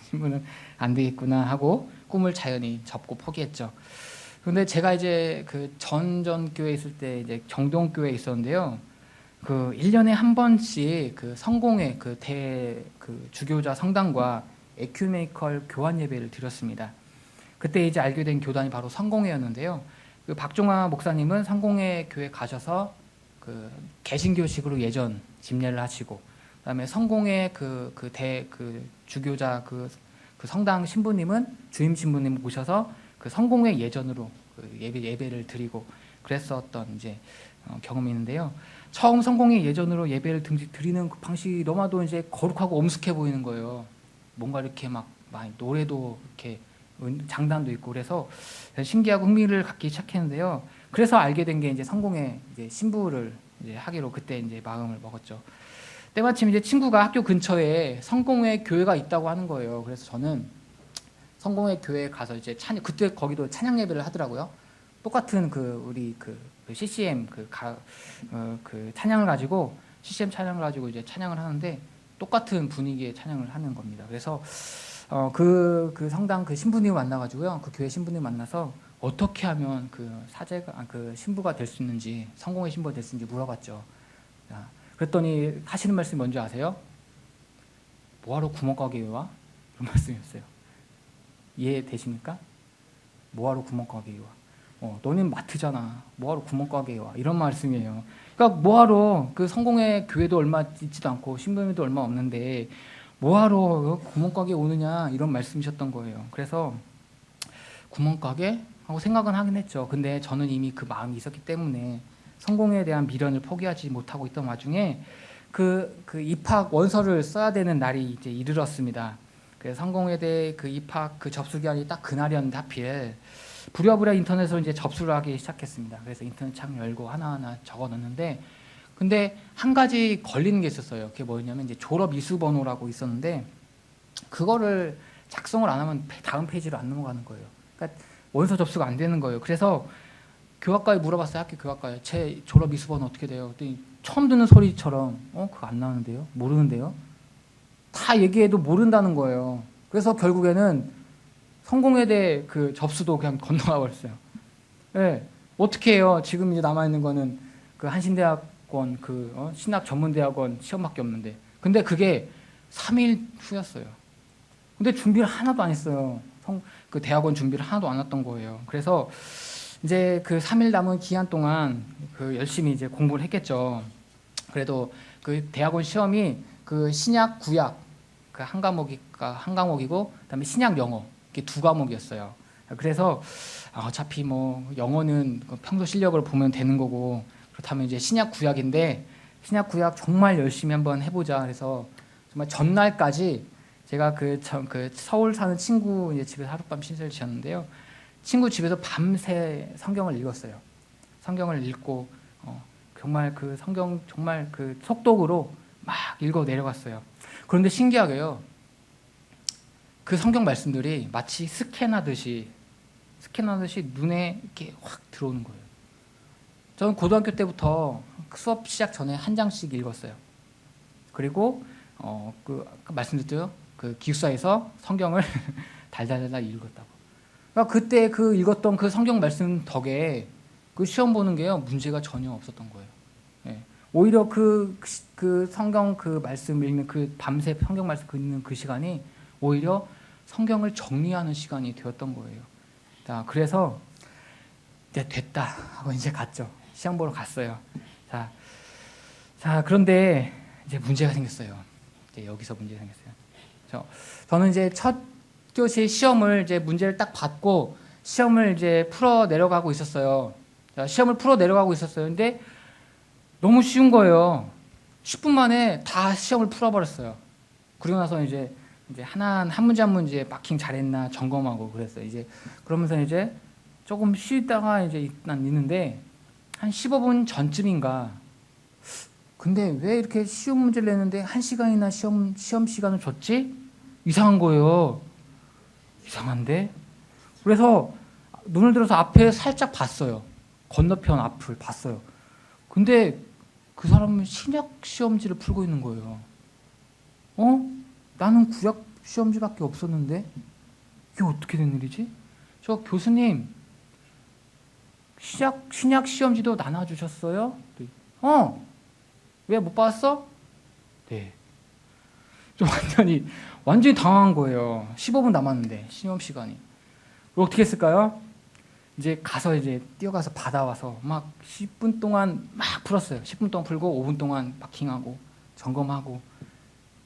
신부는 안 되겠구나 하고 꿈을 자연히 접고 포기했죠. 근데 제가 이제 그 전교회 있을 때 이제 정동교회에 있었는데요. 그 1년에 한 번씩 그 성공회 그 주교자 성당과 에큐메니컬 교환 예배를 드렸습니다. 그때 이제 알게 된 교단이 바로 성공회였는데요. 그 박종화 목사님은 성공회 교회 가셔서 그 개신교식으로 예전 집례를 하시고, 그다음에 성공회 그 주교자 그 성당 신부님은 주임 신부님 모셔서 그 성공회 예전으로 그 예배를 드리고 그랬었던 이제 경험이 있는데요. 처음 성공회 예전으로 예배를 드리는 그 방식이 너무나도 이제 거룩하고 엄숙해 보이는 거예요. 뭔가 이렇게 막 노래도 이렇게 장단도 있고 그래서 신기하고 흥미를 갖기 시작했는데요. 그래서 알게 된 게 이제 성공회 이제 신부를 이제 하기로 그때 이제 마음을 먹었죠. 때마침 이제 친구가 학교 근처에 성공회 교회가 있다고 하는 거예요. 그래서 저는 성공회 교회에 가서 이제 그때 거기도 찬양 예배를 하더라고요. 똑같은 우리 CCM 찬양을 가지고 CCM 찬양을 가지고 이제 찬양을 하는데 똑같은 분위기의 찬양을 하는 겁니다. 그래서 그 성당 그 신부님 만나가지고요, 그 교회 신부님 만나서 어떻게 하면 그 신부가 될 수 있는지, 성공의 신부가 될 수 있는지 물어봤죠. 그랬더니 하시는 말씀이 뭔지 아세요? 뭐하러 구멍가게에 와? 그런 말씀이었어요. 이해되십니까? 뭐하러 구멍가게에 와? 너는 마트잖아. 뭐하러 구멍가게에 와? 이런 말씀이에요. 그러니까 뭐하러 그 성공의 교회도 얼마 있지도 않고 신부님도 얼마 없는데 뭐하러 구멍가게에 오느냐 이런 말씀이셨던 거예요. 그래서 구멍가게? 하고 생각은 하긴 했죠. 근데 저는 이미 그 마음이 있었기 때문에 성공에 대한 미련을 포기하지 못하고 있던 와중에 그 입학 원서를 써야 되는 날이 이제 이르렀습니다. 그래서 성공에 대해 그 입학 그 접수 기한이 딱 그날이었는데 하필 부랴부랴 인터넷으로 이제 접수를 하기 시작했습니다. 그래서 인터넷 창 열고 하나하나 적어 넣는데, 근데 한 가지 걸리는 게 있었어요. 그게 뭐였냐면 이제 졸업 이수 번호라고 있었는데 그거를 작성을 안 하면 다음 페이지로 안 넘어가는 거예요. 그러니까 원서 접수가 안 되는 거예요. 그래서 교학과에 물어봤어요. 학교 교학과에 제 졸업 이수 번호 어떻게 돼요? 그랬더니 처음 듣는 소리처럼 그거 안 나오는데요? 모르는데요? 다 얘기해도 모른다는 거예요. 그래서 결국에는 성공에 대해 그 접수도 그냥 건너가 버렸어요. 네. 어떻게 해요? 지금 이제 남아있는 거는 그 한신대학원 신학 전문대학원 시험밖에 없는데. 근데 그게 3일 후였어요. 근데 준비를 하나도 안 했어요. 그 대학원 준비를 하나도 안 했던 거예요. 그래서 이제 그 3일 남은 기간 동안 그 열심히 이제 공부를 했겠죠. 그래도 그 대학원 시험이 그 신약 구약 그 한 과목이고 그다음에 신약 영어 이렇게 두 과목이었어요. 그래서 어차피 뭐 영어는 평소 실력을 보면 되는 거고, 그렇다면 이제 신약 구약인데 신약 구약 정말 열심히 한번 해보자. 그래서 정말 전날까지 제가 그 서울 사는 친구 이제 집에서 하룻밤 신세를 지었는데요. 친구 집에서 밤새 성경을 읽었어요. 성경을 읽고 정말 그 성경 정말 그 속독으로 막 읽어 내려갔어요. 그런데 신기하게요, 그 성경 말씀들이 마치 스캔하듯이 눈에 이렇게 확 들어오는 거예요. 저는 고등학교 때부터 수업 시작 전에 한 장씩 읽었어요. 그리고 아까 말씀드렸죠, 그 기숙사에서 성경을 달달달 읽었다고. 그러니까 그때 그 읽었던 그 성경 말씀 덕에 그 시험 보는 게요 문제가 전혀 없었던 거예요. 예. 오히려 그 성경 그 말씀 읽는 그 밤새 성경 말씀 읽는 그 시간이 오히려 성경을 정리하는 시간이 되었던 거예요. 자, 그래서 이제 됐다 하고 이제 갔죠. 시험 보러 갔어요. 자, 그런데 이제 문제가 생겼어요. 이제 여기서 문제가 생겼어요. 저는 이제 첫 교시 시험을 이제 문제를 딱 받고 시험을 이제 풀어 내려가고 있었어요. 자, 시험을 풀어 내려가고 있었어요. 근데 너무 쉬운 거예요. 10분 만에 다 시험을 풀어버렸어요. 그리고 나서 이제 한 문제 한 문제 마킹 잘했나 점검하고 그랬어요. 이제 그러면서 이제 조금 쉬다가 이제 있는데 한 15분 전쯤인가. 근데 왜 이렇게 쉬운 문제를 냈는데 1시간이나 시험 시간을 줬지? 이상한 거예요. 이상한데? 그래서 눈을 들어서 앞에 살짝 봤어요. 건너편 앞을 봤어요. 근데 그 사람은 신약 시험지를 풀고 있는 거예요. 나는 구약 시험지밖에 없었는데 이게 어떻게 된 일이지? 저 교수님 신약 시험지도 나눠주셨어요? 왜 못 봤어? 네. 좀 완전히 당황한 거예요. 15분 남았는데 시험 시간이. 어떻게 했을까요? 이제 뛰어가서 받아와서 막 10분 동안 막 풀었어요. 10분 동안 풀고 5분 동안 마킹하고 점검하고.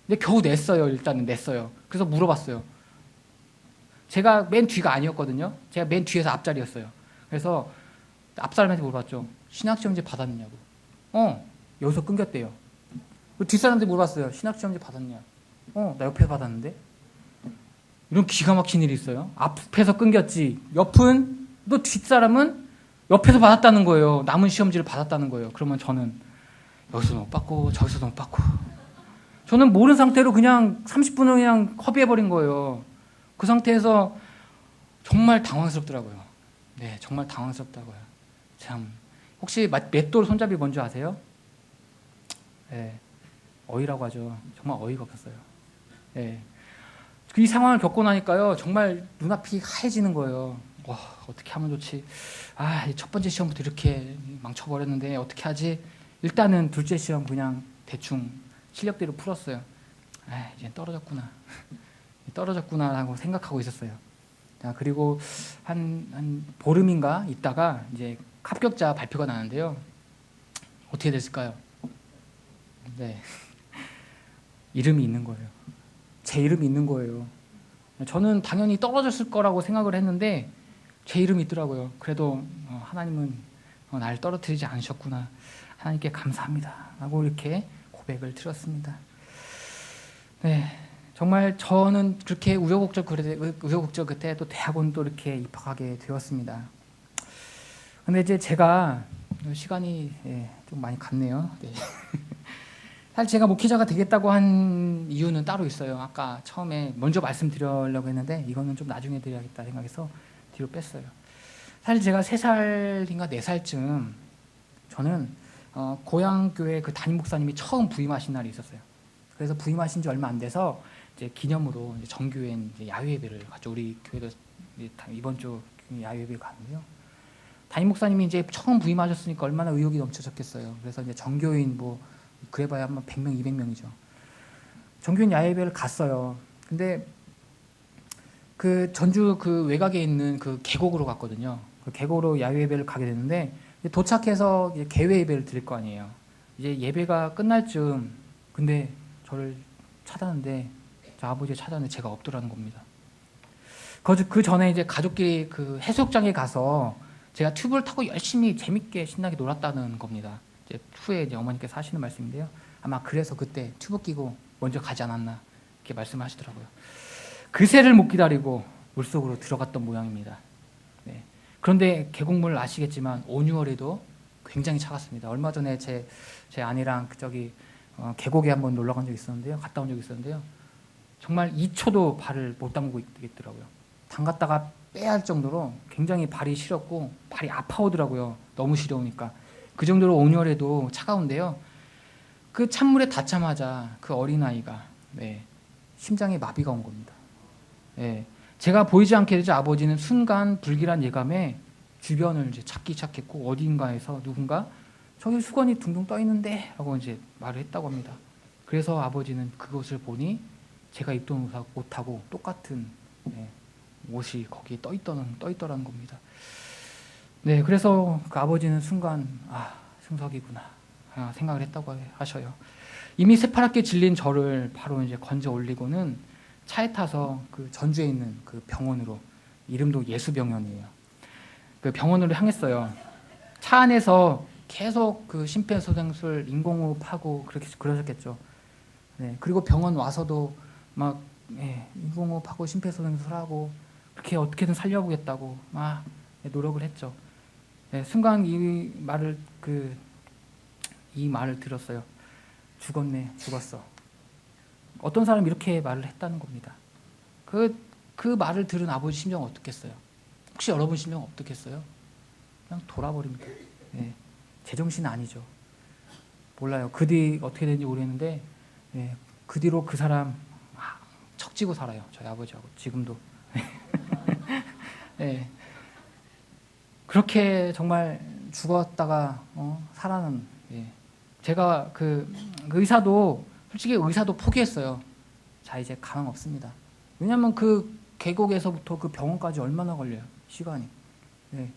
근데 겨우 냈어요. 일단은 냈어요. 그래서 물어봤어요. 제가 맨 뒤가 아니었거든요. 제가 맨 뒤에서 앞자리였어요. 그래서 앞사람한테 물어봤죠. 신학시험지 받았느냐고. 여기서 끊겼대요. 뒷사람한테 물어봤어요. 신학시험지 받았냐? 나 옆에서 받았는데. 이런 기가 막힌 일이 있어요. 앞에서 끊겼지. 옆은 또 뒷사람은 옆에서 받았다는 거예요. 남은 시험지를 받았다는 거예요. 그러면 저는 여기서도 못 받고 저기서도 못 받고 저는 모르는 상태로 그냥 30분을 그냥 허비해버린 거예요. 그 상태에서 정말 당황스럽더라고요. 네, 정말 당황스럽다고요. 참, 혹시 맷돌 손잡이 뭔지 아세요? 네, 어이라고 하죠. 정말 어이가 없었어요. 네. 이 상황을 겪고 나니까요, 정말 눈앞이 하얘지는 거예요. 와, 어떻게 하면 좋지? 첫 번째 시험부터 이렇게 망쳐버렸는데 어떻게 하지? 일단은 둘째 시험 그냥 대충 실력대로 풀었어요. 이제 떨어졌구나라고 생각하고 있었어요. 자, 그리고 한 보름인가 있다가 이제 합격자 발표가 나는데요. 어떻게 됐을까요? 네, 이름이 있는 거예요. 제 이름이 있는 거예요. 저는 당연히 떨어졌을 거라고 생각을 했는데 제 이름이 있더라고요. 그래도 하나님은 날 떨어뜨리지 않으셨구나. 하나님께 감사합니다. 라고 이렇게 고백을 드렸습니다. 네, 정말 저는 그렇게 우여곡절 끝에 또 대학원 또 이렇게 입학하게 되었습니다. 근데 이제 제가 시간이 좀 많이 갔네요. 네. 사실 제가 목회자가 되겠다고 한 이유는 따로 있어요. 아까 처음에 먼저 말씀드리려고 했는데 이거는 좀 나중에 드려야겠다 생각해서 뒤로 뺐어요. 사실 제가 3살인가 4살쯤 저는 고향 교회 그 담임 목사님이 처음 부임하신 날이 있었어요. 그래서 부임하신 지 얼마 안 돼서 이제 기념으로 이제 정교회 이제 야외 예배를 갔죠. 우리 교회도 이번 주 야외 예배 가는데요. 담임 목사님이 이제 처음 부임하셨으니까 얼마나 의욕이 넘쳐졌겠어요. 그래서 이제 정교인 그래봐야 한 100명, 200명이죠. 정교인 야외 예배를 갔어요. 근데 그 전주 그 외곽에 있는 그 계곡으로 갔거든요. 그 계곡으로 야외 예배를 가게 됐는데 도착해서 이제 개회 예배를 드릴 거 아니에요. 이제 예배가 끝날 즈음 근데 저를 찾았는데 저 아버지가 찾았는데 제가 없더라는 겁니다. 그 전에 이제 가족끼리 그 해수욕장에 가서 제가 튜브를 타고 열심히 재밌게 신나게 놀았다는 겁니다. 이제 후에 이제 어머니께서 하시는 말씀인데요. 아마 그래서 그때 튜브 끼고 먼저 가지 않았나 이렇게 말씀하시더라고요. 그새를 못 기다리고 물속으로 들어갔던 모양입니다. 네. 그런데 계곡물 아시겠지만 온유월에도 굉장히 차갑습니다. 얼마 전에 제 아내랑 계곡에 한번 놀러 간 적이 있었는데요. 갔다 온 적이 있었는데요. 정말 2초도 발을 못 담그고 있더라고요. 담갔다가 빼야 할 정도로 굉장히 발이 시렸고 발이 아파오더라고요. 너무 시려우니까. 그 정도로 온열에도 차가운데요. 그 찬물에 닿자마자 그 어린아이가 심장에 마비가 온 겁니다. 제가 보이지 않게 되자 아버지는 순간 불길한 예감에 주변을 이제 찾기 시작했고 어딘가에서 누군가 저기 수건이 둥둥 떠 있는데 라고 이제 말을 했다고 합니다. 그래서 아버지는 그것을 보니 제가 입던 옷하고 똑같은 옷이 거기에 떠 있더라는 겁니다. 네, 그래서 그 아버지는 순간 승석이구나 생각을 했다고 하셔요. 이미 새파랗게 질린 저를 바로 이제 건져 올리고는 차에 타서 그 전주에 있는 그 병원으로, 이름도 예수병원이에요. 그 병원으로 향했어요. 차 안에서 계속 그 심폐소생술, 인공호흡하고 그렇게 그러셨겠죠. 네, 그리고 병원 와서도 막 인공호흡하고 심폐소생술하고 그렇게 어떻게든 살려보겠다고 막 노력을 했죠. 네, 순간 이 말을 들었어요. 죽었네, 죽었어. 어떤 사람이 이렇게 말을 했다는 겁니다. 그 말을 들은 아버지 심정 어떻겠어요? 혹시 여러분 심정 어떻겠어요? 그냥 돌아버립니다. 네, 제정신 아니죠. 몰라요. 그 뒤 어떻게 됐는지 모르겠는데, 네, 그 뒤로 그 사람 척지고 살아요. 저희 아버지하고 지금도. 네, 그렇게 정말 죽었다가 살아난. 예. 제가 그 의사도 솔직히 의사도 포기했어요. 자, 이제 가망 없습니다. 왜냐하면 그 계곡에서부터 그 병원까지 얼마나 걸려요, 시간이. 네.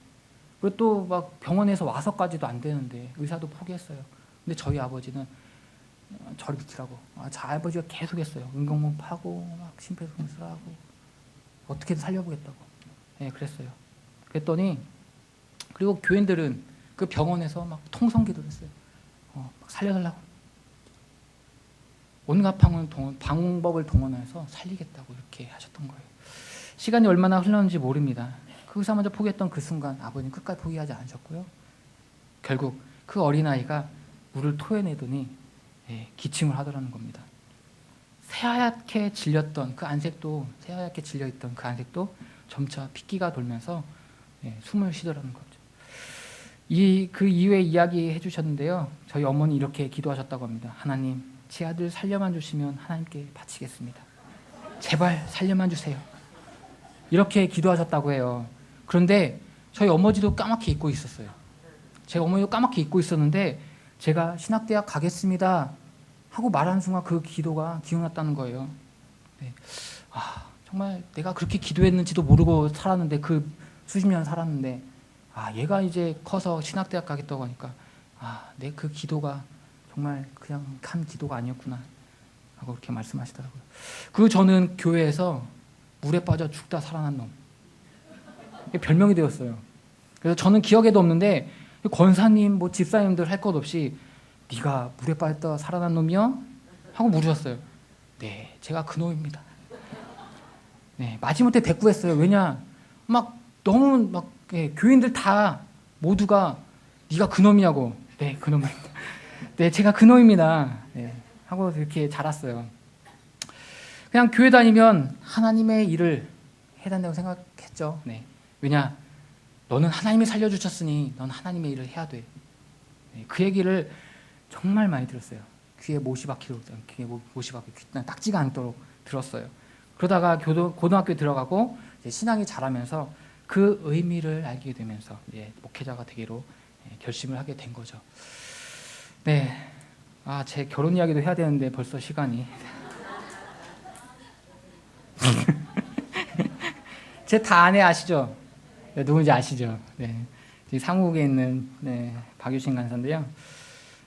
그리고 또 막 병원에서 와서까지도 안 되는데 의사도 포기했어요. 근데 저희 아버지는 저를 비키라고. 저 아버지가 계속했어요. 인공호흡하고 막 심폐소생술하고 어떻게든 살려보겠다고. 네, 그랬어요. 그랬더니 그리고 교인들은 그 병원에서 막 통성기도를 했어요. 막 살려달라고. 온갖 방법을 동원해서 살리겠다고 이렇게 하셨던 거예요. 시간이 얼마나 흘렀는지 모릅니다. 그 의사마저 포기했던 그 순간 아버님 끝까지 포기하지 않으셨고요. 결국 그 어린아이가 물을 토해내더니 기침을 하더라는 겁니다. 새하얗게 질렸던 그 안색도, 새하얗게 질려있던 그 안색도 점차 핏기가 돌면서 숨을 쉬더라는 거죠. 그 이후에 이야기해 주셨는데요. 저희 어머니 이렇게 기도하셨다고 합니다. 하나님, 제 아들 살려만 주시면 하나님께 바치겠습니다. 제발 살려만 주세요. 이렇게 기도하셨다고 해요. 그런데 저희 어머니도 까맣게 잊고 있었어요. 제 어머니도 까맣게 잊고 있었는데 제가 신학대학 가겠습니다 하고 말하는 순간 그 기도가 기억났다는 거예요. 네. 정말 내가 그렇게 기도했는지도 모르고 살았는데, 그 수십 년 살았는데, 얘가 이제 커서 신학대학 가겠다고 하니까 내 그 기도가 정말 그냥 한 기도가 아니었구나 하고 그렇게 말씀하시더라고요. 저는 교회에서 물에 빠져 죽다 살아난 놈, 별명이 되었어요. 그래서 저는 기억에도 없는데 권사님, 집사님들 할 것 없이 네가 물에 빠졌다 살아난 놈이요? 하고 물으셨어요. 네, 제가 그 놈입니다. 네, 마지못해 대꾸했어요. 왜냐, 너무 교인들 다 모두가 네가 그 놈이냐고. 네, 그 놈입니다. 네, 제가 그 놈입니다. 네, 하고 이렇게 자랐어요. 그냥 교회 다니면 하나님의 일을 해야 된다고 생각했죠. 네. 왜냐, 너는 하나님이 살려주셨으니 넌 하나님의 일을 해야 돼. 네, 그 얘기를 정말 많이 들었어요. 귀에 못이 박히도록, 딱지가 않도록 들었어요. 그러다가 고등학교에 들어가고 이제 신앙이 자라면서 그 의미를 알게 되면서 목회자가 되기로 결심을 하게 된 거죠. 네, 제 결혼 이야기도 해야 되는데 벌써 시간이. 제 다 아내 아시죠? 네, 누군지 아시죠? 네, 상욱에 있는 박유신 간사인데요.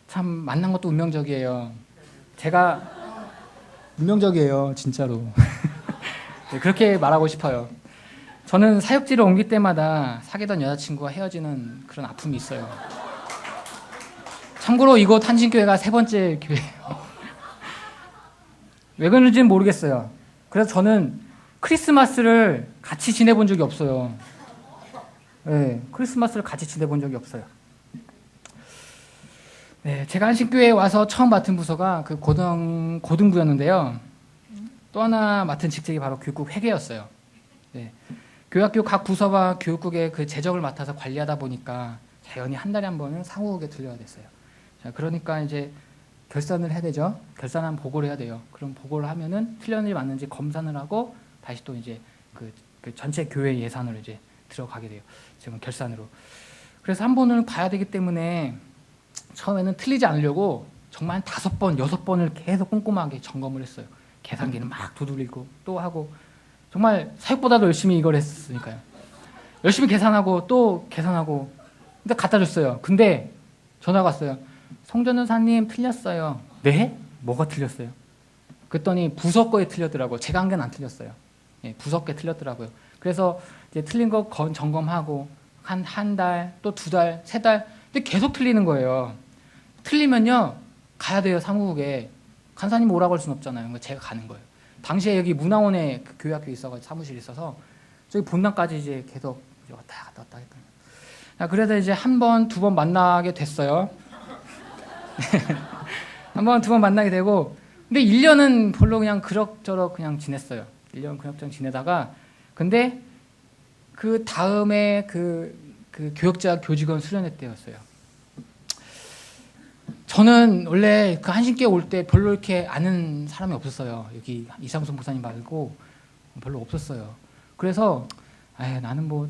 참 만난 것도 운명적이에요. 제가 운명적이에요, 진짜로. 네, 그렇게 말하고 싶어요. 저는 사역지를 옮길 때마다 사귀던 여자친구와 헤어지는 그런 아픔이 있어요. 참고로 이곳 한신교회가 3번째 교회예요. 왜 그런지는 모르겠어요. 그래서 저는 크리스마스를 같이 지내본 적이 없어요. 네, 크리스마스를 같이 지내본 적이 없어요. 네, 제가 한신교회에 와서 처음 맡은 부서가 그 고등부였는데요. 또 하나 맡은 직책이 바로 교육국 회계였어요. 네, 교학교 각 부서와 교육국의 그 재정을 맡아서 관리하다 보니까 자연히 한 달에 한 번은 상호국에 들려야 됐어요. 자, 그러니까 이제 결산을 해야 되죠. 결산한 보고를 해야 돼요. 그럼 보고를 하면은 틀렸는지 맞는지 검사를 하고 다시 또 이제 그 전체 교회 예산으로 이제 들어가게 돼요. 지금 결산으로. 그래서 한 번은 봐야 되기 때문에 처음에는 틀리지 않으려고 정말 한 5번, 6번을 계속 꼼꼼하게 점검을 했어요. 계산기는 막 두드리고 또 하고, 정말 사육보다도 열심히 이걸 했으니까요. 열심히 계산하고 또 계산하고, 근데 갖다 줬어요. 근데 전화가 왔어요. 송전도사님 틀렸어요. 네? 뭐가 틀렸어요? 그랬더니 부서 거에 틀렸더라고요. 제가 한 건 안 틀렸어요. 예, 부서 게 틀렸더라고요. 그래서 이제 틀린 거 점검하고 한 달, 또 2달, 3달, 근데 계속 틀리는 거예요. 틀리면요 가야 돼요. 사무국에. 간사님 오라고 할 수는 없잖아요. 그러니까 제가 가는 거예요. 당시에 여기 문화원에 그 교회학교 있어가지고 사무실이 있어서 저기 본당까지 이제 계속 왔다 갔다 왔다 했거든요. 그래서 이제 한 번, 2번 만나게 됐어요. 한 번, 2번 만나게 되고, 근데 1년은 별로 그냥 그럭저럭 그냥 지냈어요. 1년 그럭저럭 지내다가, 근데 그 다음에 그 교역자 교직원 수련회 때였어요. 저는 원래 그 한신교회 올 때 별로 이렇게 아는 사람이 없었어요. 여기 이상순 목사님 말고 별로 없었어요. 그래서 나는 뭐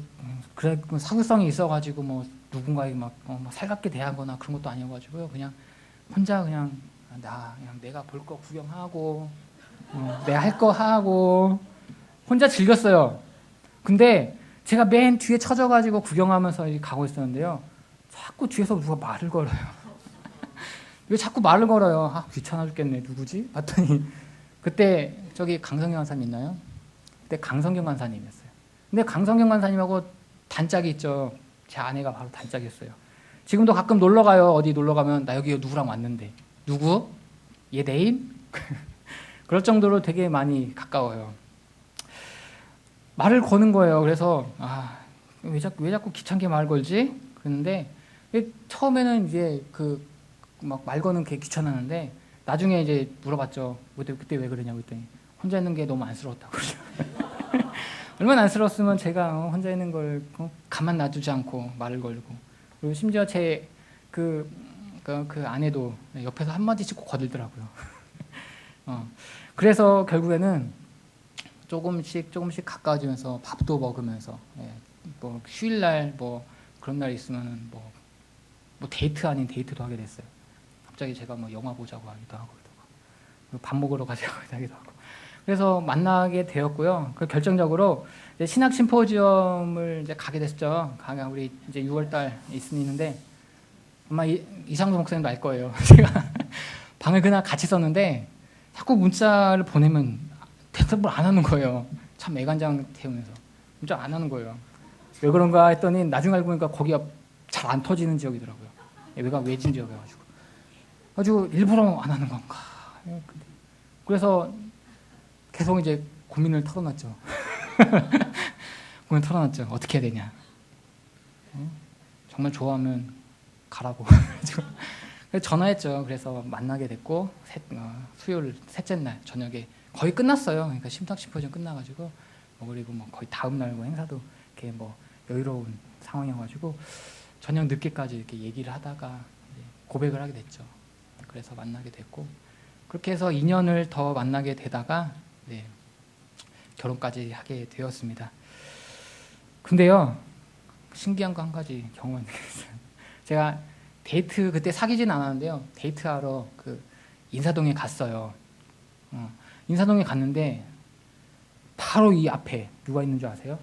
그래 사교성이 있어가지고 뭐 누군가에게 막 살갑게 대하거나 그런 것도 아니어가지고요. 그냥 혼자 그냥 내가 볼 거 구경하고 내가 할 거 하고 혼자 즐겼어요. 근데 제가 맨 뒤에 쳐져가지고 구경하면서 가고 있었는데요. 자꾸 뒤에서 누가 말을 걸어요. 왜 자꾸 말을 걸어요? 귀찮아 죽겠네. 누구지? 봤더니 그때 저기 강성경 간사님 있나요? 그때 강성경 간사님이었어요. 근데 강성경 간사님하고 단짝이 있죠. 제 아내가 바로 단짝이었어요. 지금도 가끔 놀러 가요. 어디 놀러 가면 나 여기 누구랑 왔는데. 누구? 얘 내임? 그럴 정도로 되게 많이 가까워요. 말을 거는 거예요. 그래서 왜 자꾸 귀찮게 말 걸지? 그런데 처음에는 이제 막 말 거는 게 귀찮았는데 나중에 이제 물어봤죠. 그때 왜 그러냐고 했더니 혼자 있는 게 너무 안쓰러웠다고 그러죠. 얼마나 안쓰러웠으면 제가 혼자 있는 걸 가만 놔두지 않고 말을 걸고, 그리고 심지어 제 그 아내도 옆에서 한마디씩 꼭 거들더라고요. 그래서 결국에는 조금씩 가까워지면서 밥도 먹으면서, 뭐 휴일날 뭐 그런 날 있으면 뭐 데이트 아닌 데이트도 하게 됐어요. 갑자기 제가 뭐 영화 보자고 하기도 하고, 밥 먹으러 가자고 하기도 하고. 그래서 만나게 되었고요. 그 결정적으로 이제 신학 심포지엄을 이제 가게 됐죠. 우리 이제 6월달 있는데 아마 이상도 목사님도 알 거예요. 제가 방을 그날 같이 썼는데 자꾸 문자를 보내면 대답을 안 하는 거예요. 참 애간장 태우면서 문자 안 하는 거예요. 왜 그런가 했더니 나중에 알고 보니까 거기가 잘 안 터지는 지역이더라고요. 여기가 외진 지역이어가지고. 아주 일부러 안 하는 건가. 그래서 계속 이제 고민을 털어놨죠. 고민 털어놨죠. 어떻게 해야 되냐. 정말 좋아하면 가라고. 그래서 전화했죠. 그래서 만나게 됐고 수요일 셋째 날 저녁에 거의 끝났어요. 그러니까 심탁 심포지엄 끝나가지고 그리고 뭐 거의 다음 날 뭐 행사도 이렇게 뭐 여유로운 상황이어가지고 저녁 늦게까지 이렇게 얘기를 하다가 이제 고백을 하게 됐죠. 그래서 만나게 됐고 그렇게 해서 2년을 더 만나게 되다가 결혼까지 하게 되었습니다. 근데요, 신기한 거 한 가지 경험이 있어요. 제가 데이트 그때 사귀진 않았는데요. 데이트하러 인사동에 갔어요. 인사동에 갔는데 바로 이 앞에 누가 있는 줄 아세요?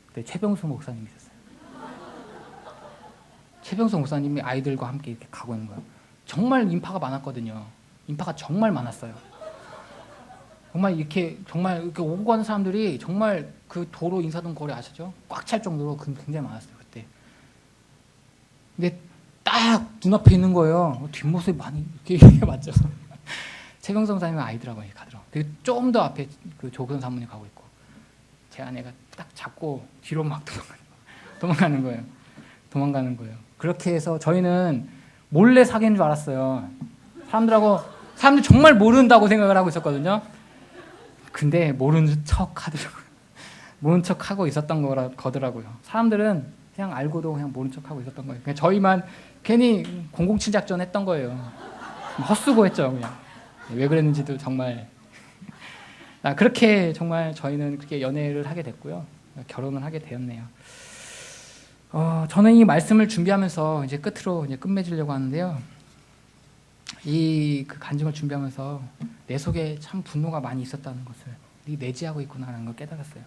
그때 최병수 목사님이 있었어요. 최병수 목사님이 아이들과 함께 이렇게 가고 있는 거예요. 정말 인파가 많았거든요. 인파가 정말 많았어요. 정말 이렇게 오고 가는 사람들이 정말 그 도로 인사동 거리 아시죠? 꽉 찰 정도로 굉장히 많았어요 그때. 근데 딱 눈앞에 있는 거예요. 뒷모습이 많이 이렇게 맞죠? 최병수 목사님은 아이들하고 가더라고요. 그리고 좀 더 앞에 조근 사모님 가고 있고 제 아내가 딱 잡고 뒤로 막 도망가는 거예요. 그렇게 해서 저희는 몰래 사귀는 줄 알았어요. 사람들 정말 모른다고 생각을 하고 있었거든요. 근데 모르는 척 하더라고요. 모른 척 하고 있었던 거더라고요. 사람들은 그냥 알고도 그냥 모른 척 하고 있었던 거예요. 그냥 저희만 괜히 007 작전 했던 거예요. 헛수고 했죠, 그냥. 왜 그랬는지도 정말. 그렇게 정말 저희는 그렇게 연애를 하게 됐고요. 결혼을 하게 되었네요. 저는 이 말씀을 준비하면서 이제 끝으로 이제 끝맺으려고 하는데요. 이 간증을 준비하면서 내 속에 참 분노가 많이 있었다는 것을 내지하고 있구나라는 걸 깨달았어요.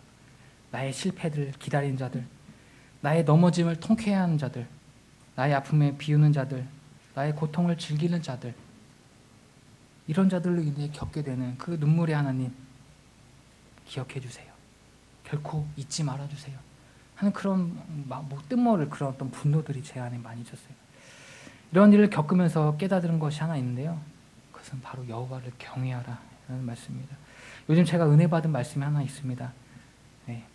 나의 실패들 기다리는 자들, 나의 넘어짐을 통쾌해 하는 자들, 나의 아픔에 비우는 자들, 나의 고통을 즐기는 자들, 이런 자들로 인해 겪게 되는 그 눈물의 하나님 기억해 주세요. 결코 잊지 말아 주세요. 하는 그런 뜻모를 그런 어떤 분노들이 제 안에 많이 있었어요. 이런 일을 겪으면서 깨달은 것이 하나 있는데요. 그것은 바로 여호와를 경외하라 라는 말씀입니다. 요즘 제가 은혜 받은 말씀이 하나 있습니다. 네.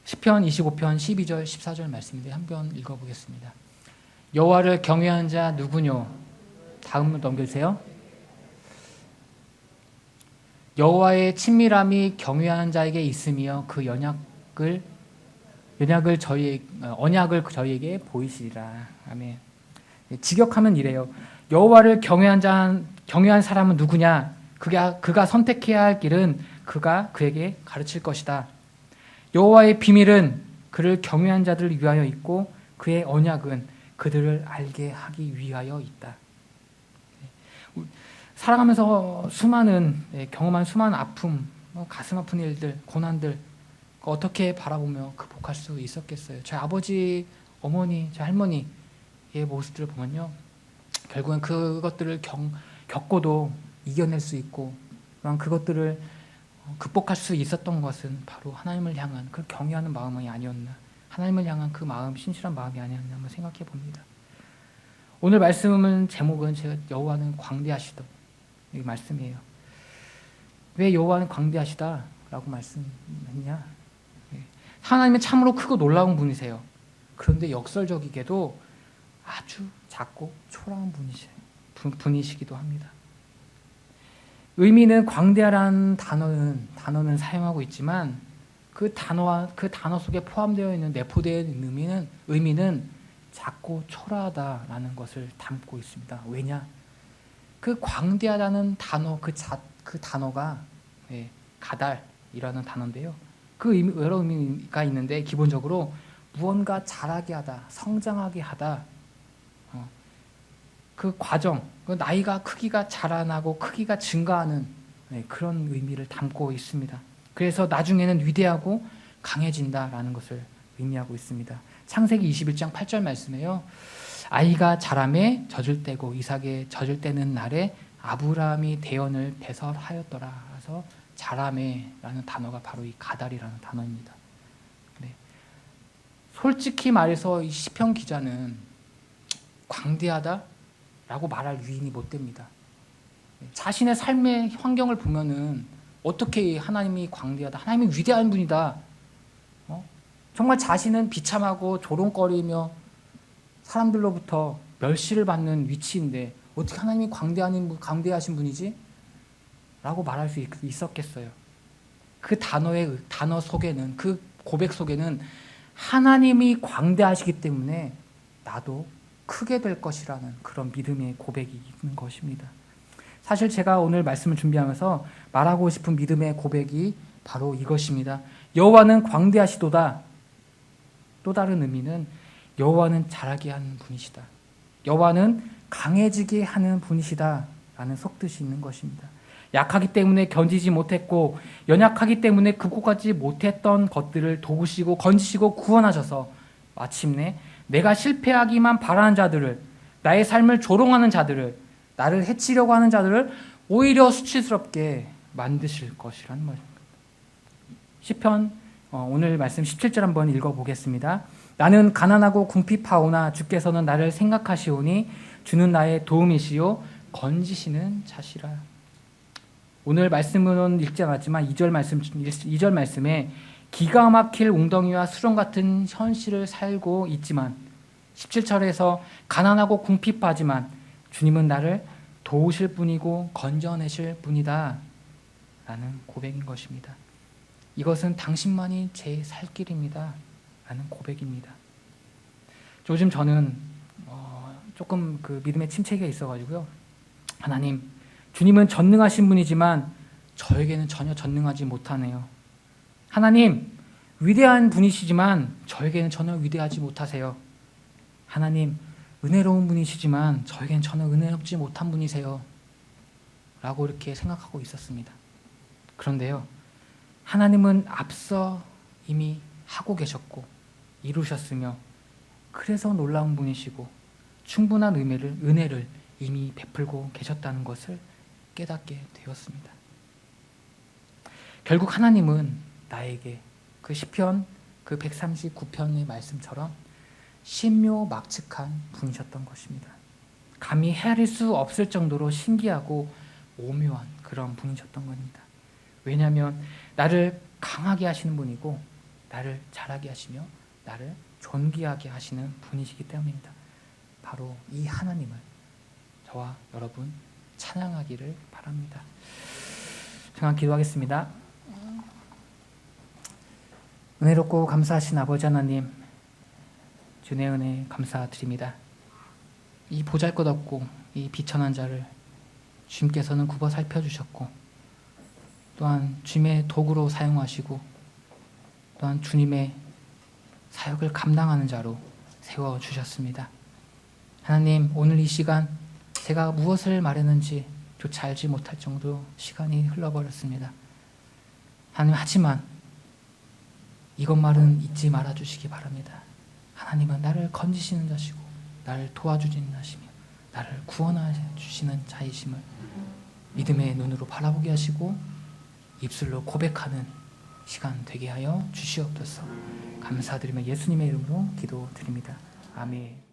시편 25편 12절 14절 말씀인데 한번 읽어보겠습니다. 여호와를 경외하는 자 누구뇨? 다음 넘겨주세요. 여호와의 친밀함이 경외하는 자에게 있으며 그 언약을 저희에게 보이시리라. 아멘. 직역하면 이래요. 여호와를 경외한 사람은 누구냐? 그가 선택해야 할 길은 그가 그에게 가르칠 것이다. 여호와의 비밀은 그를 경외한 자들을 위하여 있고 그의 언약은 그들을 알게 하기 위하여 있다. 살아가면서 경험한 수많은 아픔, 가슴 아픈 일들, 고난들 어떻게 바라보며 극복할 수 있었겠어요? 제 아버지, 어머니, 제 할머니의 모습들을 보면요, 결국엔 그것들을 겪고도 이겨낼 수 있고, 그런 그것들을 극복할 수 있었던 것은 바로 하나님을 향한 그 경외하는 마음이 아니었나, 하나님을 향한 그 마음, 신실한 마음이 아니었나 한번 생각해 봅니다. 오늘 말씀은 제목은 제가 여호와는 광대하시다 이 말씀이에요. 왜 여호와는 광대하시다라고 말씀했냐? 하나님은 참으로 크고 놀라운 분이세요. 그런데 역설적이게도 아주 작고 초라한 분이시기도 합니다. 의미는 광대하라는 단어는 사용하고 있지만 그 단어 속에 포함되어 있는 내포되어 있는 의미는 작고 초라하다라는 것을 담고 있습니다. 왜냐? 그 광대하다는 단어 그 단어가 가달이라는 단어인데요. 그 여러 의미가 있는데 기본적으로 무언가 자라게 하다, 성장하게 하다. 그 과정, 나이가 크기가 자라나고 크기가 증가하는 그런 의미를 담고 있습니다. 그래서 나중에는 위대하고 강해진다라는 것을 의미하고 있습니다. 창세기 21장 8절 말씀에요. 아이가 자라매 젖을 때고 이삭의 젖을 때는 날에 아브라함이 대언을 배설하였더라. 그래서 자라매라는 단어가 바로 이 가달이라는 단어입니다. 네. 솔직히 말해서 이 시편 기자는 광대하다라고 말할 위인이 못 됩니다. 자신의 삶의 환경을 보면은 어떻게 하나님이 광대하다, 하나님이 위대한 분이다. 정말 자신은 비참하고 조롱거리며 사람들로부터 멸시를 받는 위치인데 어떻게 하나님이 광대하신 분이지? 라고 말할 수 있었겠어요. 그 단어 속에는, 그 고백 속에는 하나님이 광대하시기 때문에 나도 크게 될 것이라는 그런 믿음의 고백이 있는 것입니다. 사실 제가 오늘 말씀을 준비하면서 말하고 싶은 믿음의 고백이 바로 이것입니다. 여호와는 광대하시도다. 또 다른 의미는 여호와는 자라게 하는 분이시다. 여호와는 강해지게 하는 분이시다 라는 속뜻이 있는 것입니다. 약하기 때문에 견디지 못했고 연약하기 때문에 극복하지 못했던 것들을 도우시고 건지시고 구원하셔서 마침내 내가 실패하기만 바라는 자들을, 나의 삶을 조롱하는 자들을, 나를 해치려고 하는 자들을 오히려 수치스럽게 만드실 것이라는 말입니다. 시편 오늘 말씀 17절 한번 읽어보겠습니다. 나는 가난하고 궁핍하오나 주께서는 나를 생각하시오니 주는 나의 도움이시요 건지시는 자시라. 오늘 말씀은 읽지 않았지만 2절 말씀에 기가 막힐 웅덩이와 수렁 같은 현실을 살고 있지만 17절에서 가난하고 궁핍하지만 주님은 나를 도우실 분이고 건져내실 분이다 라는 고백인 것입니다. 이것은 당신만이 제 살 길입니다 라는 고백입니다. 요즘 저는 조금 그 믿음의 침체기가 있어가지고요. 하나님, 주님은 전능하신 분이지만 저에게는 전혀 전능하지 못하네요. 하나님, 위대한 분이시지만 저에게는 전혀 위대하지 못하세요. 하나님, 은혜로운 분이시지만 저에게는 전혀 은혜롭지 못한 분이세요. 라고 이렇게 생각하고 있었습니다. 그런데요, 하나님은 앞서 이미 하고 계셨고 이루셨으며 그래서 놀라운 분이시고 충분한 은혜를 이미 베풀고 계셨다는 것을 깨닫게 되었습니다. 결국 하나님은 나에게 그 시편 그 139편의 말씀처럼 신묘막측한 분이셨던 것입니다. 감히 헤아릴 수 없을 정도로 신기하고 오묘한 그런 분이셨던 겁니다. 왜냐하면 나를 강하게 하시는 분이고 나를 잘하게 하시며 나를 존귀하게 하시는 분이시기 때문입니다. 바로 이 하나님을 저와 여러분 찬양하기를 바랍니다. 잠깐 기도하겠습니다. 은혜롭고 감사하신 아버지 하나님, 주의 은혜 감사드립니다. 이 보잘것없고 이 비천한 자를 주님께서는 굽어 살펴주셨고 또한 주님의 도구로 사용하시고 또한 주님의 사역을 감당하는 자로 세워주셨습니다. 하나님, 오늘 이 시간 제가 무엇을 말했는지 조차 알지 못할 정도로 시간이 흘러버렸습니다. 하나님, 하지만 이것말은 잊지 말아주시기 바랍니다. 하나님은 나를 건지시는 자시고 나를 도와주시는 자시며 나를 구원해 주시는 자이심을 믿음의 눈으로 바라보게 하시고 입술로 고백하는 시간 되게 하여 주시옵소서. 감사드리며 예수님의 이름으로 기도드립니다. 아멘.